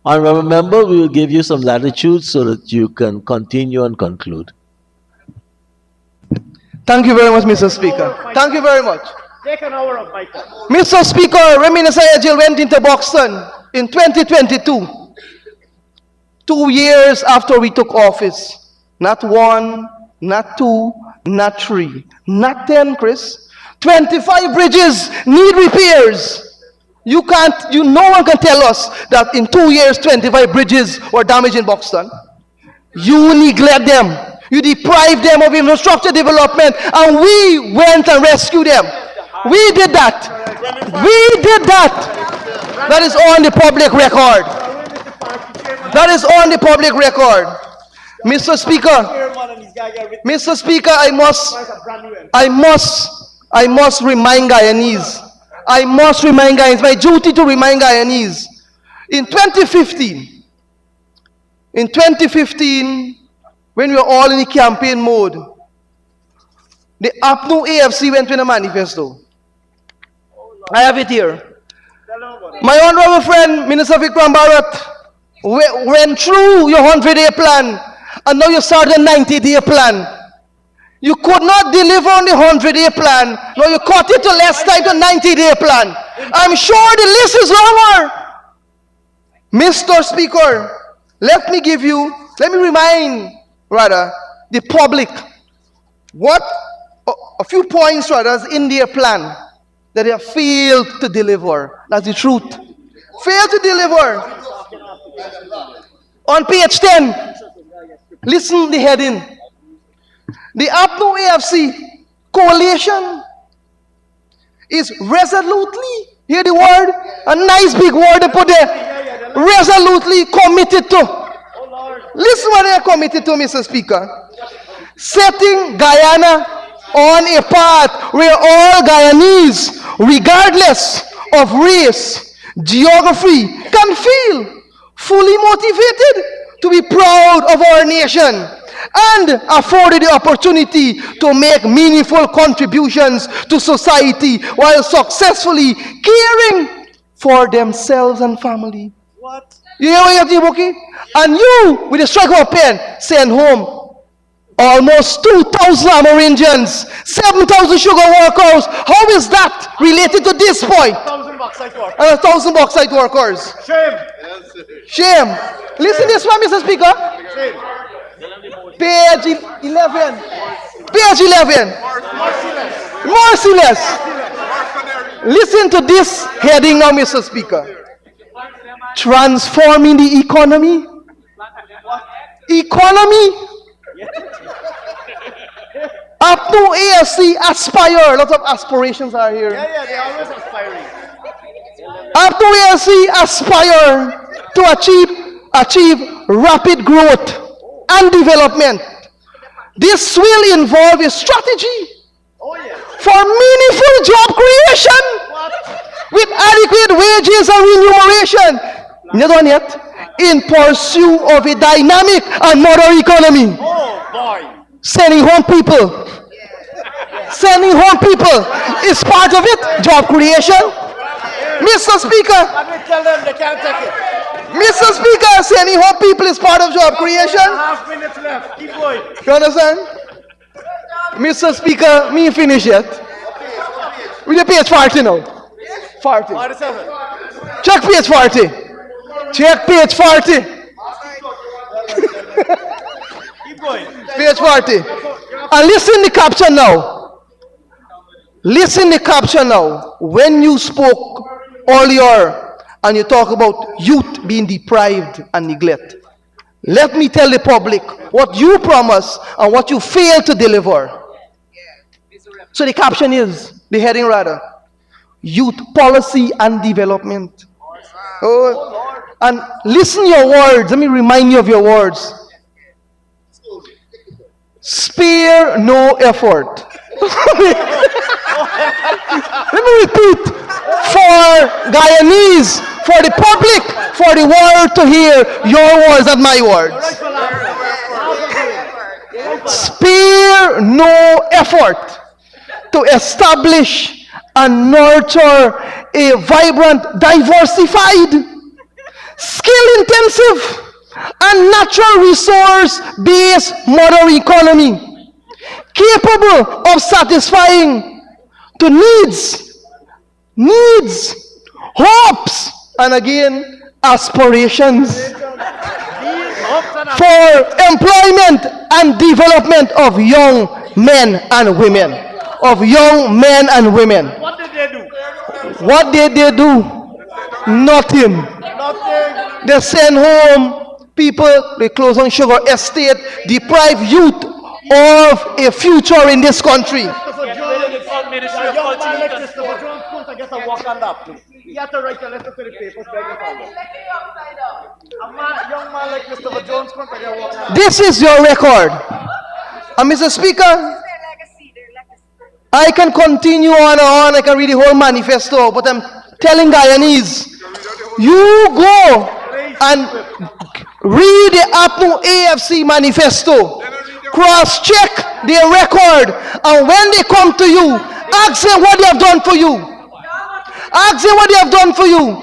Honourable member, we will give you some latitude so that you can continue and conclude. Thank you very much, Mr. Speaker. Thank you very much. Take an hour of my time. Mr. Speaker, when Minister Edgel went into Buxton in 2022, 2 years after we took office, not 1, not 2, not 3, not 10, Chris, 25 bridges need repairs. No one can tell us that in 2 years, 25 bridges were damaged in Buxton. You neglect them. You deprive them of infrastructure development, and we went and rescued them. We did that. We did that. That is on the public record. That is on the public record. Mr. Speaker, I must remind Guyanese. I must remind Guyanese. My duty to remind Guyanese. In 2015, when we were all in the campaign mode, the APNU AFC went with a manifesto. I have it here. My honorable friend, Minister Vikram Bharat, went through your 100-day plan, and now you start a 90-day plan. You could not deliver on the 100-day plan. Now you cut it to less time to 90-day plan. I'm sure the list is longer. Mr. Speaker, let me remind the public a few points in their plan that they have failed to deliver. That's the truth. Failed to deliver. On page 10, listen the heading. The APNU AFC coalition is resolutely, hear the word, a nice big word they put there, resolutely committed to. Listen what they are committed to, Mr. Speaker. Setting Guyana on a path where all Guyanese, regardless of race, geography, can feel fully motivated to be proud of our nation and afforded the opportunity to make meaningful contributions to society while successfully caring for themselves and family. What? You hear what you have to do, and you, with a stroke of a pen, send home almost 2,000 Amerindians, 7,000 sugar workers. How is that related to this point? 1,000 bauxite workers. And 1,000 bauxite workers. Shame. Shame. Listen this one, Mr. Speaker. Shame. Page 11. Page 11. Merciless. Listen to this heading now, Mr. Speaker. Transforming the economy. Economy. Up to AFC aspire. Lots of aspirations are here. They're always aspiring. Up to AFC aspire to achieve rapid growth and development. This will involve a strategy for meaningful job creation with adequate wages and remuneration. Not done yet. In pursuit of a dynamic and modern economy. Oh boy. Sending home people. Sending home people is part of it. Job creation. Mr. Speaker. Let me tell them they can't take it. Mr. Speaker, sending home people is part of job creation. Half minutes left. Keep going. You understand? Mr. Speaker, me finish yet. We the page 40 now. 40. 47. Check page 40. Check page 40. Keep going. Page 40. And listen the caption now. Listen the caption now. When you spoke earlier and you talk about youth being deprived and neglected, let me tell the public what you promised and what you failed to deliver. So the caption is, the heading rather, Youth Policy and Development. Oh, and listen your words. Let me remind you of your words. Spare no effort. Let me repeat. For Guyanese, for the public, for the world to hear your words, not my words. Spare no effort to establish and nurture a vibrant, diversified, skill-intensive, and natural resource-based modern economy capable of satisfying to needs, hopes, and again, aspirations for employment and development of young men and women. What did they do? What did they do? Nothing. Nothing. They send home people, they close on sugar estate, deprive youth of a future in this country. Christopher Jones couldn't get a walk on that, please. He had to write a letter to the papers begging for it. A young man like Christopher Jones couldn't get a walk on that. This is your record. And Mr. Speaker, I can continue on and on. I can read the whole manifesto, but I'm telling Guyanese, you go and read the APNU AFC manifesto, cross-check their record, and when they come to you, ask them what they have done for you. Ask them what they have done for you.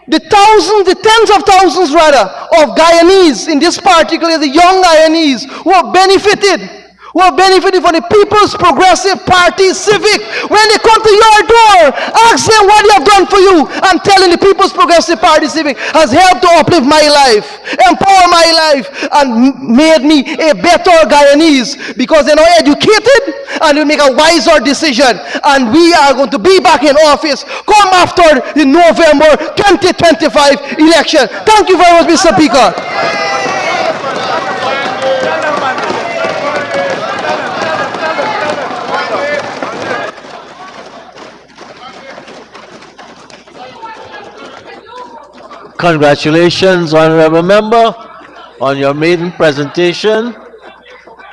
The tens of thousands rather, of Guyanese, in this particular, the young Guyanese, who have benefited from the People's Progressive Party Civic. When they come to your door, ask them what they have done for you. I'm telling the People's Progressive Party Civic has helped to uplift my life, empower my life, and made me a better Guyanese, because they're now educated and will make a wiser decision. And we are going to be back in office come after the November 2025 election. Thank you very much, Mr. Speaker. Congratulations, Honorable Member, on your maiden presentation,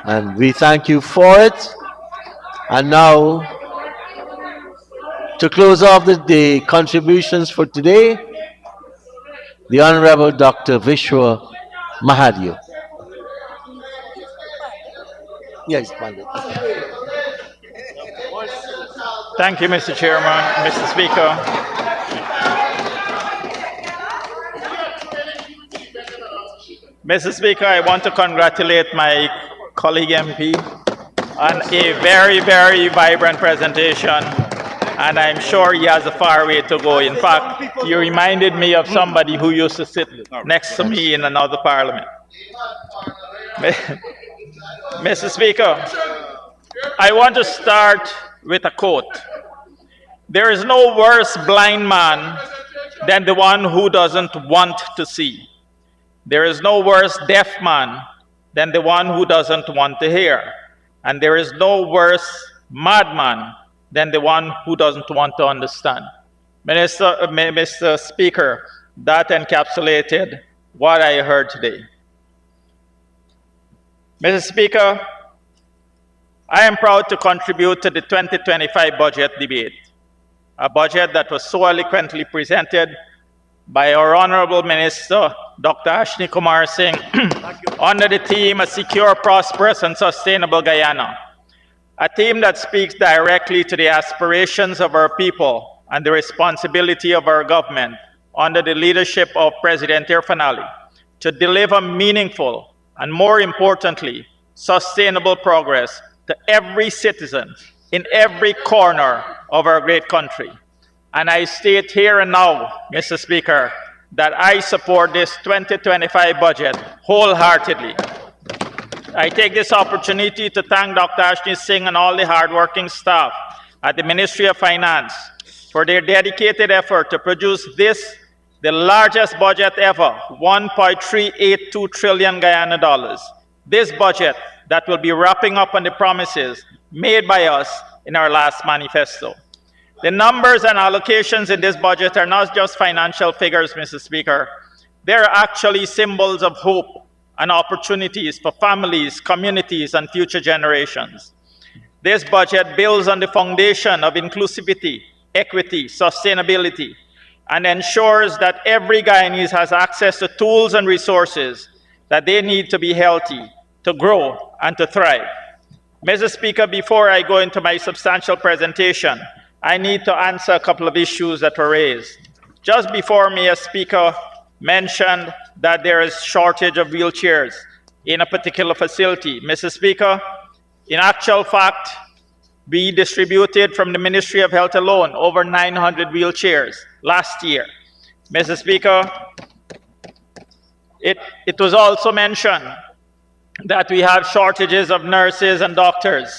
and we thank you for it. And now, to close off the contributions for today, the Honorable Dr. Vishwa Mahadio. Yes, Pandit. Thank you, Mr. Chairman, Mr. Speaker. Mr. Speaker, I want to congratulate my colleague MP on a very, very vibrant presentation, and I'm sure he has a far way to go. In fact, you reminded me of somebody who used to sit next to me in another parliament. Mr. Speaker, I want to start with a quote. There is no worse blind man than the one who doesn't want to see. There is no worse deaf man than the one who doesn't want to hear. And there is no worse madman than the one who doesn't want to understand. Mr. Speaker, that encapsulated what I heard today. Mr. Speaker, I am proud to contribute to the 2025 budget debate, a budget that was so eloquently presented by our Honorable Minister, Dr. Ashni Kumar Singh, under the theme, A Secure, Prosperous and Sustainable Guyana, a theme that speaks directly to the aspirations of our people and the responsibility of our government under the leadership of President Irfaan Ali to deliver meaningful and, more importantly, sustainable progress to every citizen in every corner of our great country. And I state here and now, Mr. Speaker, that I support this 2025 budget wholeheartedly. I take this opportunity to thank Dr. Ashni Singh and all the hardworking staff at the Ministry of Finance for their dedicated effort to produce this, the largest budget ever, 1.382 trillion Guyana dollars. This budget that will be wrapping up on the promises made by us in our last manifesto. The numbers and allocations in this budget are not just financial figures, Mr. Speaker. They're actually symbols of hope and opportunities for families, communities, and future generations. This budget builds on the foundation of inclusivity, equity, sustainability, and ensures that every Guyanese has access to tools and resources that they need to be healthy, to grow, and to thrive. Mr. Speaker, before I go into my substantial presentation, I need to answer a couple of issues that were raised. Just before me, a speaker mentioned that there is shortage of wheelchairs in a particular facility. Mr. Speaker, in actual fact, we distributed from the Ministry of Health alone over 900 wheelchairs last year. Mr. Speaker, it was also mentioned that we have shortages of nurses and doctors,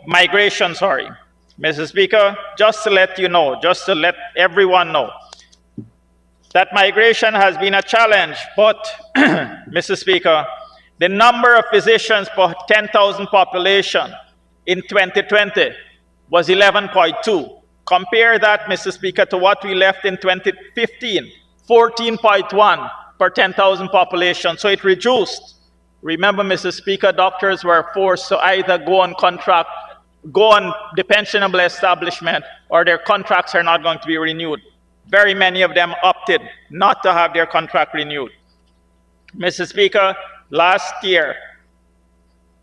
migration. Mr. Speaker, just to let you know, just to let everyone know, that migration has been a challenge, but, Mr. Speaker, the number of physicians per 10,000 population in 2020 was 11.2. Compare that, Mr. Speaker, to what we left in 2015, 14.1 per 10,000 population. So it reduced. Remember, Mr. Speaker, doctors were forced to either go on contract, go on the pensionable establishment, or their contracts are not going to be renewed. Very many of them opted not to have their contract renewed. Mr. Speaker, last year,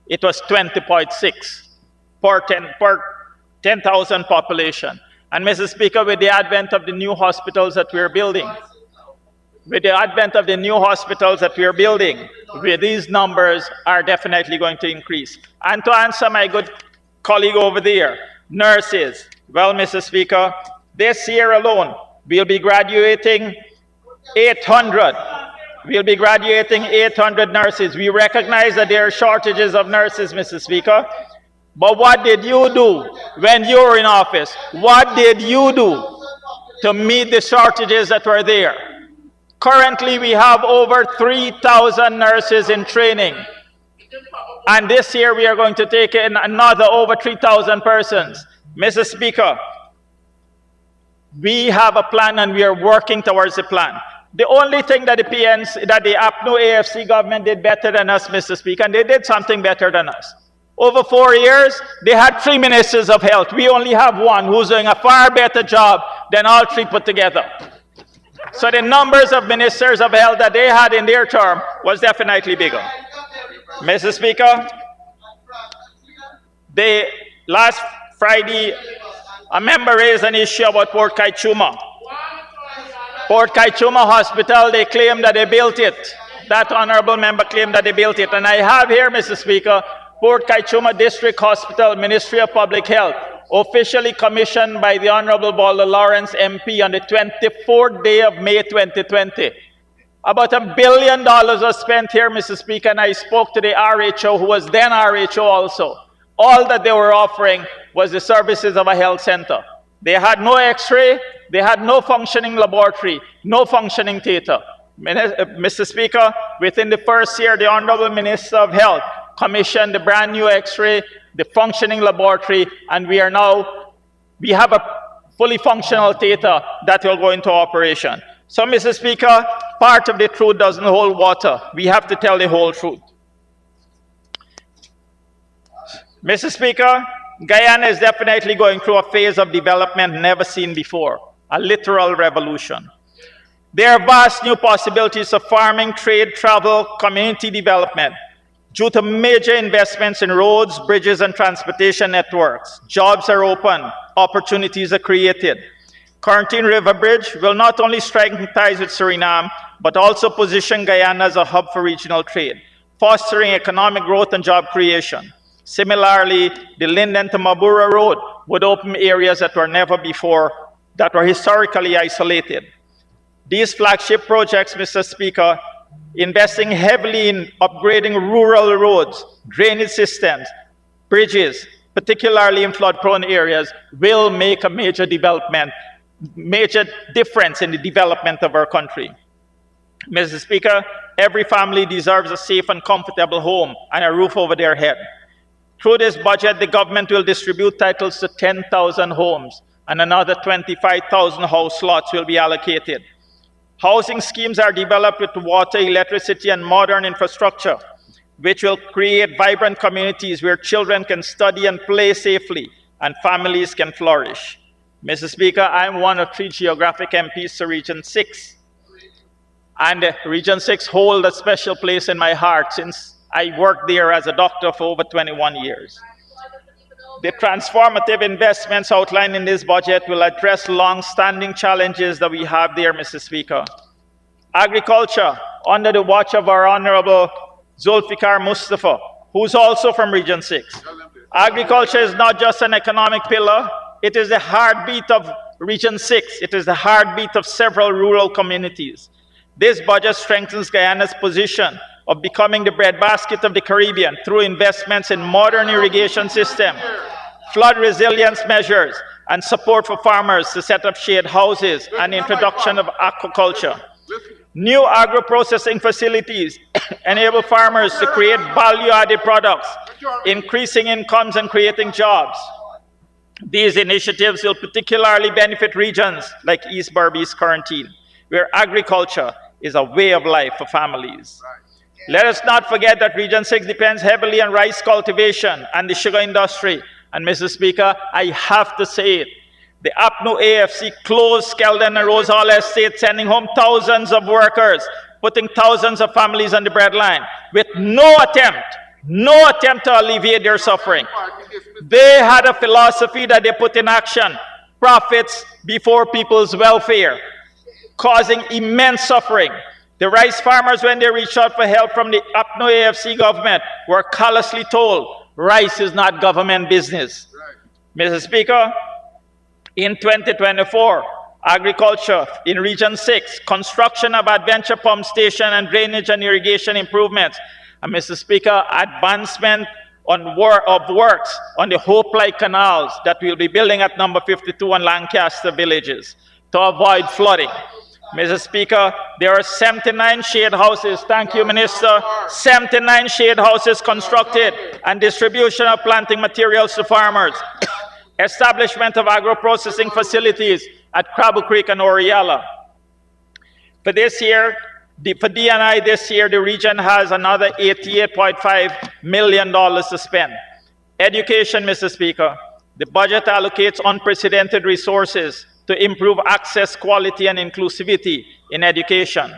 it was 20.6 per 10,000 population. And Mr. Speaker, with the advent of the new hospitals that we're building, these numbers are definitely going to increase. And to answer my good colleague over there, nurses, well, Mr. Speaker, this year alone, we'll be graduating 800. We'll be graduating 800 nurses. We recognize that there are shortages of nurses, Mr. Speaker. But what did you do when you were in office? What did you do to meet the shortages that were there? Currently, we have over 3,000 nurses in training. And this year, we are going to take in another over 3,000 persons. Mr. Speaker, we have a plan and we are working towards the plan. The only thing that the APNU AFC government did better than us, Mr. Speaker, and they did something better than us. Over 4 years, they had 3 ministers of health. We only have one who's doing a far better job than all 3 put together. So the numbers of ministers of health that they had in their term was definitely bigger. Mr. Speaker, last Friday, a member raised an issue about Port Kaichuma. Port Kaichuma Hospital, they claim that they built it. That honorable member claimed that they built it. And I have here, Mr. Speaker, Port Kaichuma District Hospital, Ministry of Public Health, officially commissioned by the Honorable Balder Lawrence MP on the 24th day of May 2020. About $1 billion was spent here, Mr. Speaker, and I spoke to the RHO, who was then RHO also, All that they were offering was the services of a health center. They had no x-ray, they had no functioning laboratory, no functioning theater. Mr. Speaker, within the first year, the Honorable Minister of Health commissioned the brand new x-ray, the functioning laboratory, and we have a fully functional theater that will go into operation. So, Mr. Speaker, part of the truth doesn't hold water. We have to tell the whole truth. Mr. Speaker, Guyana is definitely going through a phase of development never seen before, a literal revolution. There are vast new possibilities of farming, trade, travel, community development. Due to major investments in roads, bridges, and transportation networks, jobs are open, opportunities are created. Quarantine River Bridge will not only strengthen ties with Suriname, but also position Guyana as a hub for regional trade, fostering economic growth and job creation. Similarly, the Linden to Mabura Road would open areas that were historically isolated. These flagship projects, Mr. Speaker, investing heavily in upgrading rural roads, drainage systems, bridges, particularly in flood-prone areas, will make a major difference in the development of our country. Mr. Speaker, every family deserves a safe and comfortable home and a roof over their head. Through this budget, the government will distribute titles to 10,000 homes, and another 25,000 house lots will be allocated. Housing schemes are developed with water, electricity, and modern infrastructure, which will create vibrant communities where children can study and play safely, and families can flourish. Mr. Speaker, I'm one of 3 geographic MPs to Region 6. And Region 6 holds a special place in my heart since I worked there as a doctor for over 21 years. The transformative investments outlined in this budget will address long-standing challenges that we have there, Mr. Speaker. Agriculture, under the watch of our Honorable Zulfikar Mustafa, who's also from Region 6. Agriculture is not just an economic pillar, it is the heartbeat of Region 6. It is the heartbeat of several rural communities. This budget strengthens Guyana's position of becoming the breadbasket of the Caribbean through investments in modern irrigation system, flood resilience measures, and support for farmers to set up shade houses and introduction of aquaculture. New agro-processing facilities enable farmers to create value-added products, increasing incomes and creating jobs. These initiatives will particularly benefit regions like East Berbice Quarantine, where agriculture is a way of life for families. Let us not forget that Region 6 depends heavily on rice cultivation and the sugar industry. And Mr. Speaker, I have to say it. The APNU AFC closed Skeldon and Rose Hall Estate, sending home thousands of workers, putting thousands of families on the breadline, with no attempt to alleviate their suffering. They had a philosophy that they put in action, profits before people's welfare, causing immense suffering. The rice farmers, when they reached out for help from the APNU AFC government, were callously told, rice is not government business. Mr. Speaker, in 2024, agriculture in Region 6, construction of adventure pump station and drainage and irrigation improvements, and Mr. Speaker, advancement of works on the Hope Light canals that we'll be building at number 52 and Lancaster villages to avoid flooding. Mr. Speaker, there are 79 shade houses, thank you, Minister, 79 shade houses constructed and distribution of planting materials to farmers. Establishment of agro-processing facilities at Crabble Creek and Oriala. For this year, for D&I this year, the region has another $88.5 million to spend. Education, Mr. Speaker, the budget allocates unprecedented resources to improve access, quality, and inclusivity in education.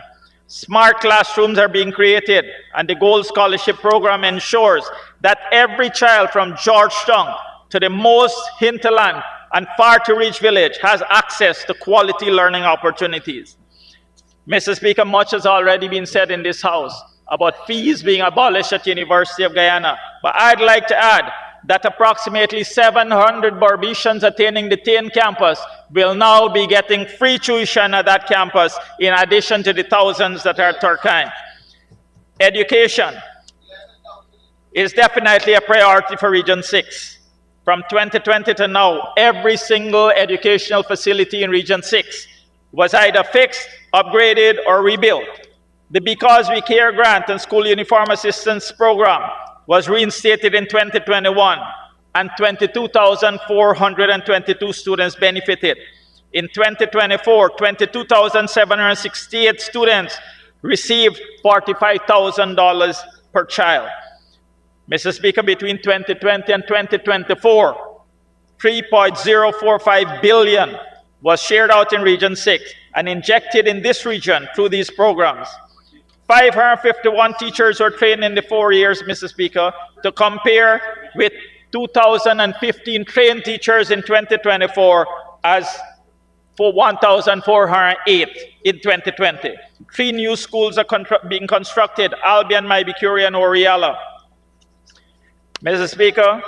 Smart classrooms are being created, and the Gold Scholarship Program ensures that every child from Georgetown to the most hinterland and far-to-reach village has access to quality learning opportunities. Mr. Speaker, much has already been said in this House about fees being abolished at University of Guyana, but I'd like to add that approximately 700 Barbicians attending the Tain campus will now be getting free tuition at that campus, in addition to the thousands that are at Turkine. Education. is definitely a priority for Region 6. From 2020 to now, every single educational facility in Region 6 was either fixed, upgraded, or rebuilt. The Because We Care grant and school uniform assistance program was reinstated in 2021, and 22,422 students benefited. In 2024, 22,768 students received $45,000 per child. Mr. Speaker, between 2020 and 2024, $3.045 billion was shared out in Region 6 and injected in this region through these programs. 551 teachers were trained in the 4 years, Mr. Speaker, to compare with 2,015 trained teachers in 2024 as for 1,408 in 2020. 3 new schools are being constructed, Albion, Maibikuri, and Oriala. Mr. Speaker,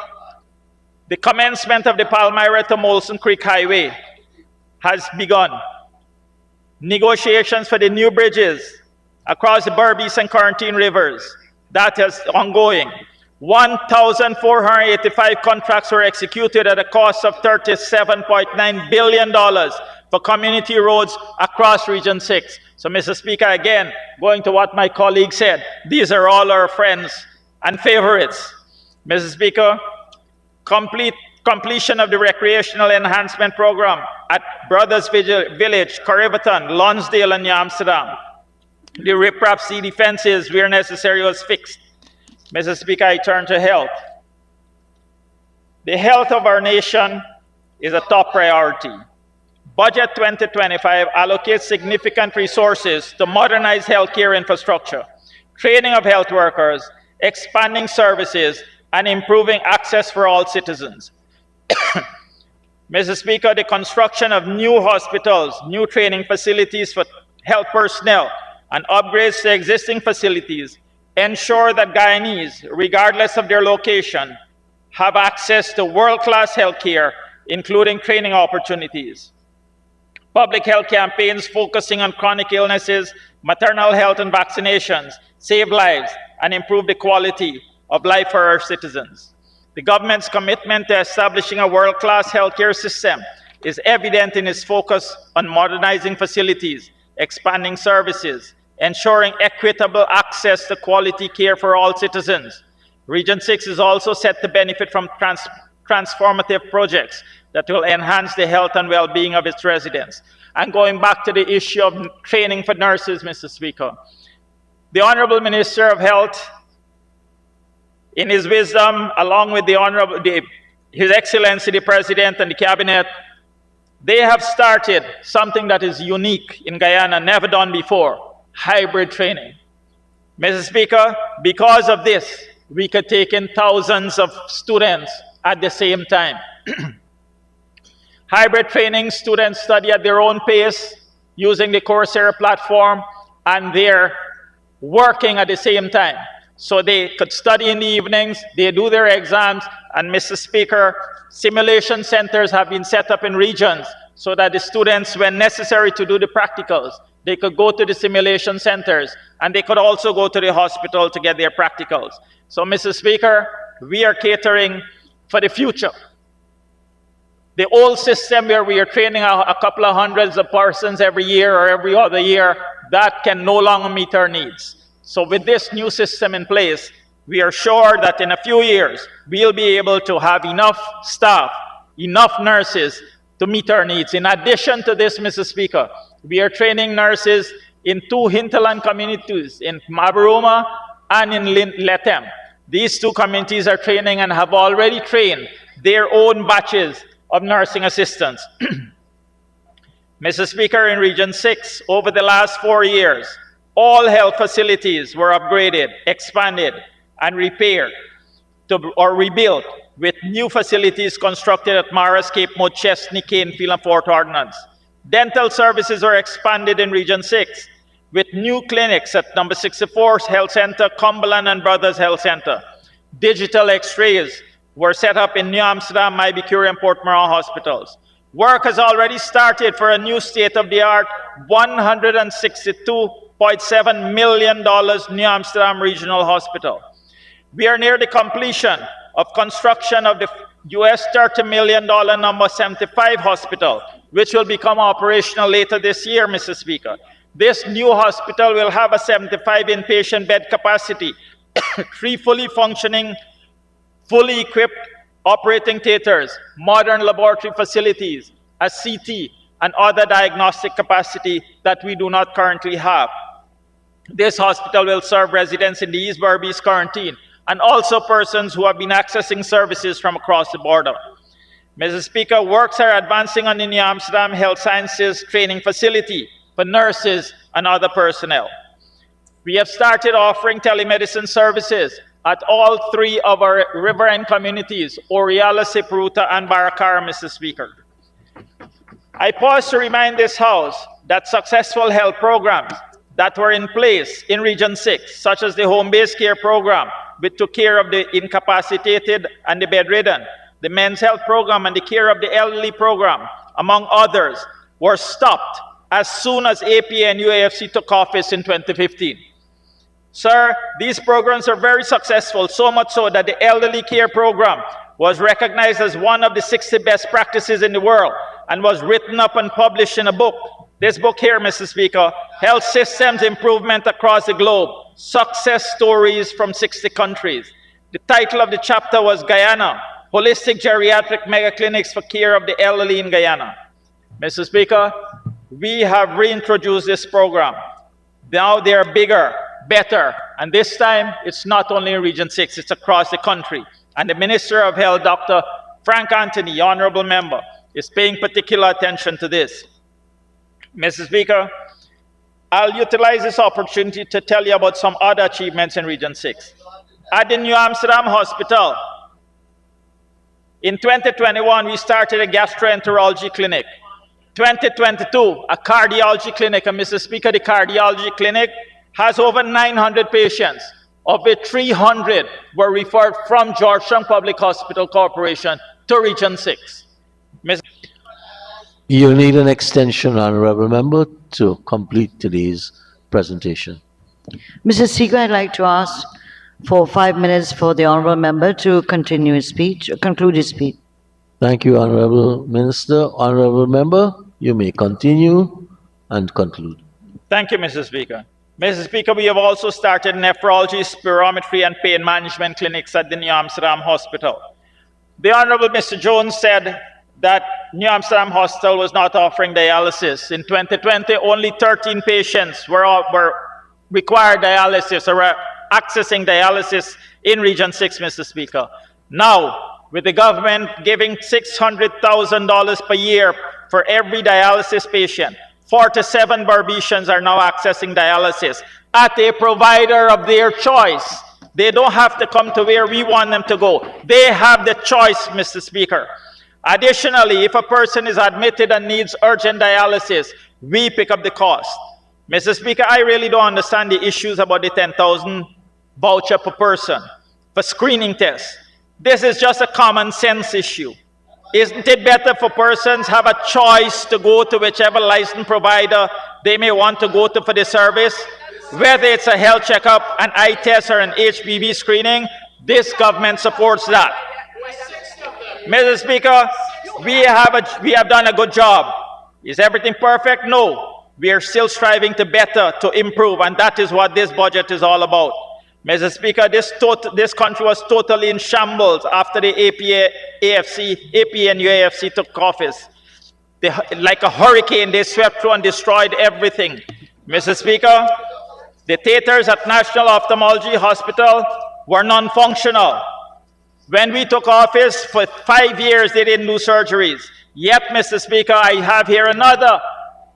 the commencement of the Palmyra to Molson Creek Highway has begun. Negotiations for the new bridges across the Berbice and Quarantine rivers, that is ongoing. 1,485 contracts were executed at a cost of $37.9 billion for community roads across Region 6. So, Mr. Speaker, again, going to what my colleague said, these are all our friends and favorites. Mr. Speaker, completion of the recreational enhancement program at Brothers Village, Corriverton, Lonsdale, and New Amsterdam. The riprap CD fences, where necessary, was fixed. Mr. Speaker, I turn to health. The health of our nation is a top priority. Budget 2025 allocates significant resources to modernize healthcare infrastructure, training of health workers, expanding services, and improving access for all citizens. Mr. Speaker, the construction of new hospitals, new training facilities for health personnel, and upgrades to existing facilities ensure that Guyanese, regardless of their location, have access to world-class health care, including training opportunities. Public health campaigns focusing on chronic illnesses, maternal health, and vaccinations save lives and improve the quality of life for our citizens. The government's commitment to establishing a world-class healthcare system is evident in its focus on modernizing facilities, expanding services, ensuring equitable access to quality care for all citizens. Region 6 is also set to benefit from transformative projects that will enhance the health and well-being of its residents. And going back to the issue of training for nurses, Mr. Speaker, the Honorable Minister of Health, in his wisdom, along with His Excellency the President and the Cabinet, they have started something that is unique in Guyana, never done before: hybrid training. Mr. Speaker, because of this, we could take in thousands of students at the same time. Hybrid training, students study at their own pace using the Coursera platform, and they're working at the same time. So they could study in the evenings, they do their exams, and Mr. Speaker, simulation centers have been set up in regions so that the students, when necessary to do the practicals, they could go to the simulation centers, and they could also go to the hospital to get their practicals. So, Mr. Speaker, we are catering for the future. The old system where we are training a couple of hundreds of persons every year or every other year, that can no longer meet our needs. So with this new system in place, we are sure that in a few years, we'll be able to have enough staff, enough nurses to meet our needs. In addition to this, Mr. Speaker, we are training nurses in 2 hinterland communities, in Mabaruma and in Letem. These 2 communities are training and have already trained their own batches of nursing assistants. Mr. Speaker, in Region 6, over the last 4 years, all health facilities were upgraded, expanded, and repaired or rebuilt, with new facilities constructed at Maras, Cape Mode, Chesney, Canefield, and Fort Ordnance. Dental services were expanded in Region 6, with new clinics at number 64 Health Center, Cumberland, and Brothers Health Center. Digital x-rays were set up in New Amsterdam, Maibikuri, and Port Moran hospitals. Work has already started for a new state-of-the-art $162.7 million New Amsterdam Regional Hospital. We are near the completion of construction of the US $30 million number 75 hospital, which will become operational later this year, Mr. Speaker. This new hospital will have a 75 inpatient bed capacity, 3 fully functioning, fully equipped operating theaters, modern laboratory facilities, a CT, and other diagnostic capacity that we do not currently have. This hospital will serve residents in the East Berbice quarantine and also persons who have been accessing services from across the border. Mr. Speaker, works are advancing on the New Amsterdam Health Sciences Training Facility for nurses and other personnel. We have started offering telemedicine services at all 3 of our riverine communities, Oriala, Sipruta, and Baracara, Mr. Speaker. I pause to remind this House that successful health programs that were in place in Region 6, such as the home-based care program, which took care of the incapacitated and the bedridden, the men's health program and the care of the elderly program, among others, were stopped as soon as APA and UAFC took office in 2015. Sir, these programs are very successful, so much so that the elderly care program was recognized as one of the 60 best practices in the world and was written up and published in a book. This book here, Mr. Speaker, Health Systems Improvement Across the Globe, Success Stories from 60 Countries. The title of the chapter was Guyana, Holistic Geriatric Mega Clinics for Care of the Elderly in Guyana. Mr. Speaker, we have reintroduced this program. Now they are bigger, better, and this time it's not only in Region 6, it's across the country. And the Minister of Health, Dr. Frank Anthony, honorable member, is paying particular attention to this. Mr. Speaker, I'll utilize this opportunity to tell you about some other achievements in Region 6. At the New Amsterdam Hospital, in 2021, we started a gastroenterology clinic. 2022, a cardiology clinic, and Mr. Speaker, the cardiology clinic has over 900 patients, of which 300 were referred from Georgetown Public Hospital Corporation to Region 6. You need an extension, honorable member, to complete today's presentation. Mr. Speaker, I'd like to ask for 5 minutes for the honorable member to continue his speech, conclude his speech. Thank you, honorable minister. Honorable member, you may continue and conclude. Thank you, Mr. Speaker. Mr. Speaker, we have also started nephrology, spirometry, and pain management clinics at the New Amsterdam Hospital. The Honorable Mr. Jones said that New Amsterdam Hospital was not offering dialysis. In 2020, only 13 patients were required dialysis or were accessing dialysis in Region 6, Mr. Speaker. Now, with the government giving $600,000 per year for every dialysis patient, 47 Barbicians are now accessing dialysis at a provider of their choice. They don't have to come to where we want them to go. They have the choice, Mr. Speaker. Additionally, if a person is admitted and needs urgent dialysis, we pick up the cost. Mr. Speaker, I really don't understand the issues about the 10,000 voucher per person for screening tests. This is just a common sense issue. Isn't it better for persons have a choice to go to whichever licensed provider they may want to go to for the service? Whether it's a health checkup, an eye test, or an HPV screening, this government supports that. Mr. Speaker, we have done a good job. Is everything perfect? No. We are still striving to better, to improve, and that is what this budget is all about. Mr. Speaker, this country was totally in shambles after the APA and UAFC took office. Like a hurricane, they swept through and destroyed everything. Mr. Speaker, the theaters at National Ophthalmology Hospital were non-functional. When we took office, for 5 years, they didn't do surgeries. Yet, Mr. Speaker, I have here another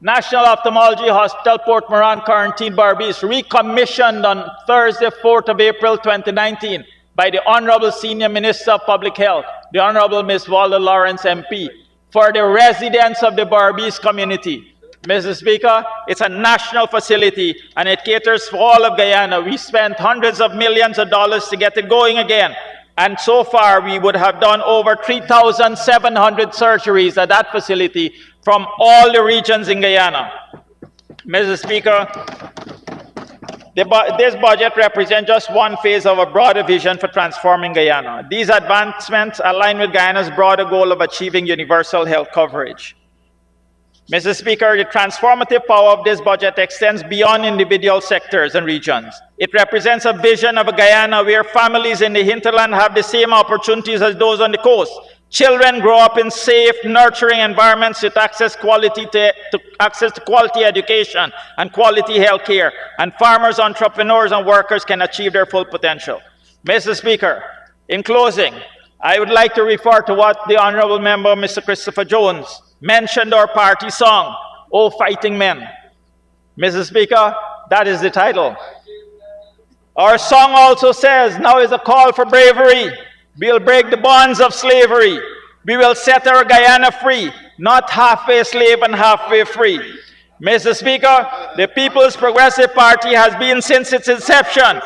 National Ophthalmology Hospital, Port Moran, Quarantine, Berbice, recommissioned on Thursday, 4th of April, 2019, by the Honorable Senior Minister of Public Health, the Honorable Ms. Walda Lawrence, MP, for the residents of the Berbice community. Mr. Speaker, it's a national facility, and it caters for all of Guyana. We spent hundreds of millions of dollars to get it going again. And so far, we would have done over 3,700 surgeries at that facility from all the regions in Guyana. Mr. Speaker, This budget represents just one phase of a broader vision for transforming Guyana. These advancements align with Guyana's broader goal of achieving universal health coverage. Mr. Speaker, the transformative power of this budget extends beyond individual sectors and regions. It represents a vision of a Guyana where families in the hinterland have the same opportunities as those on the coast. Children grow up in safe, nurturing environments with access to quality education and quality health care, and farmers, entrepreneurs, and workers can achieve their full potential. Mr. Speaker, in closing, I would like to refer to what the Honorable Member, Mr. Christopher Jones, mentioned our party song, "Oh Fighting Men." Mr. Speaker, that is the title. Our song also says, "Now is a call for bravery. We'll break the bonds of slavery. We will set our Guyana free, not halfway slave and halfway free." Mr. Speaker, the People's Progressive Party has been since its inception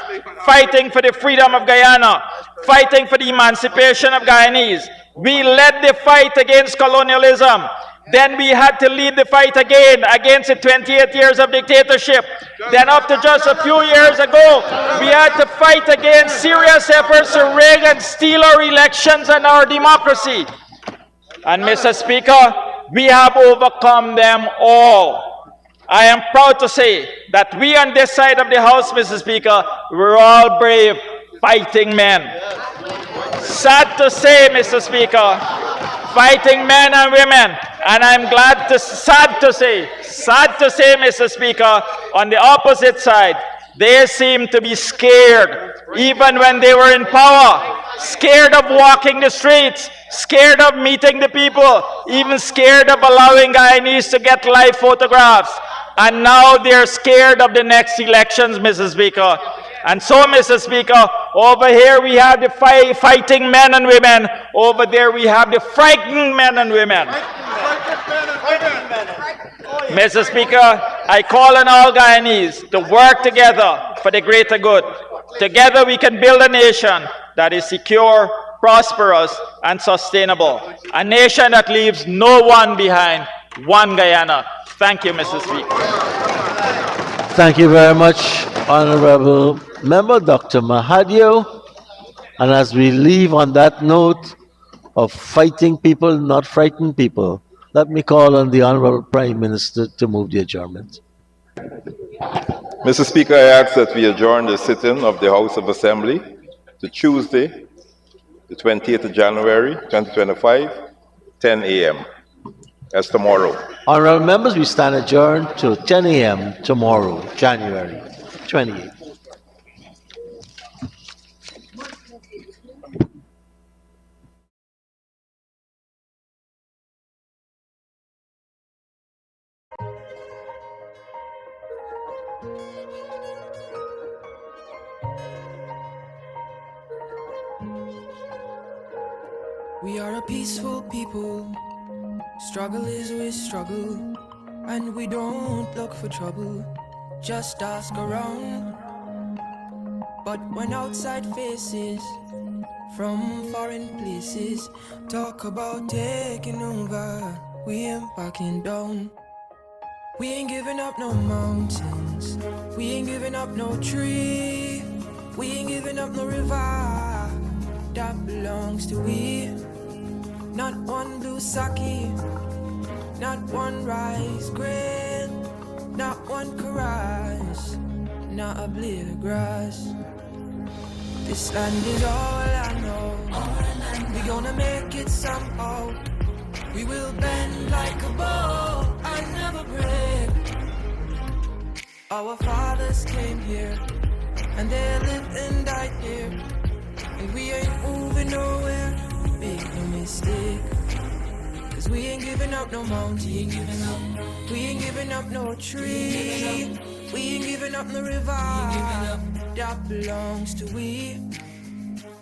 fighting for the freedom of Guyana, fighting for the emancipation of Guyanese. We led the fight against colonialism. Then we had to lead the fight again against the 28 years of dictatorship. Then up to just a few years ago, we had to fight against serious efforts to rig and steal our elections and our democracy. And Mr. Speaker, we have overcome them all. I am proud to say that we on this side of the House, Mr. Speaker, we're all brave, fighting men. Sad to say, Mr. Speaker, fighting men and women, and I'm sad to say, Mr. Speaker, on the opposite side, they seem to be scared, even when they were in power, scared of walking the streets, scared of meeting the people, even scared of allowing Guyanese to get live photographs. And now they're scared of the next elections, Mr. Speaker. And so, Mr. Speaker, over here we have the fighting men and women. Over there we have the frightened men and women. Mr. Speaker, I call on all Guyanese to work together for the greater good. Together we can build a nation that is secure, prosperous, and sustainable. A nation that leaves no one behind. One Guyana. Thank you, Mr. Speaker. Thank you very much, Honorable Member Dr. Mahadio. And as we leave on that note of fighting people, not frightened people, let me call on the Honorable Prime Minister to move the adjournment. Mr. Speaker, I ask that we adjourn the sitting of the House of Assembly to Tuesday, the 28th of January, 2025, 10 a.m. as tomorrow. Honorable members, we stand adjourned to 10 a.m. tomorrow, January 28th. We are a peaceful people. Struggle is with struggle, and we don't look for trouble. Just ask around. But when outside faces from foreign places talk about taking over, we ain't backing down. We ain't giving up no mountains, we ain't giving up no tree, we ain't giving up no river that belongs to we. Not one blue sake, not one rice grain, not one karage, not a blade of grass. This land is all I know. We gonna make it somehow. We will bend like a bow and never break. Our fathers came here and they lived and died here, and we ain't moving nowhere. Make no mistake, 'cause we ain't giving up no mountain, we ain't giving up no tree, we ain't giving up no river that belongs to we.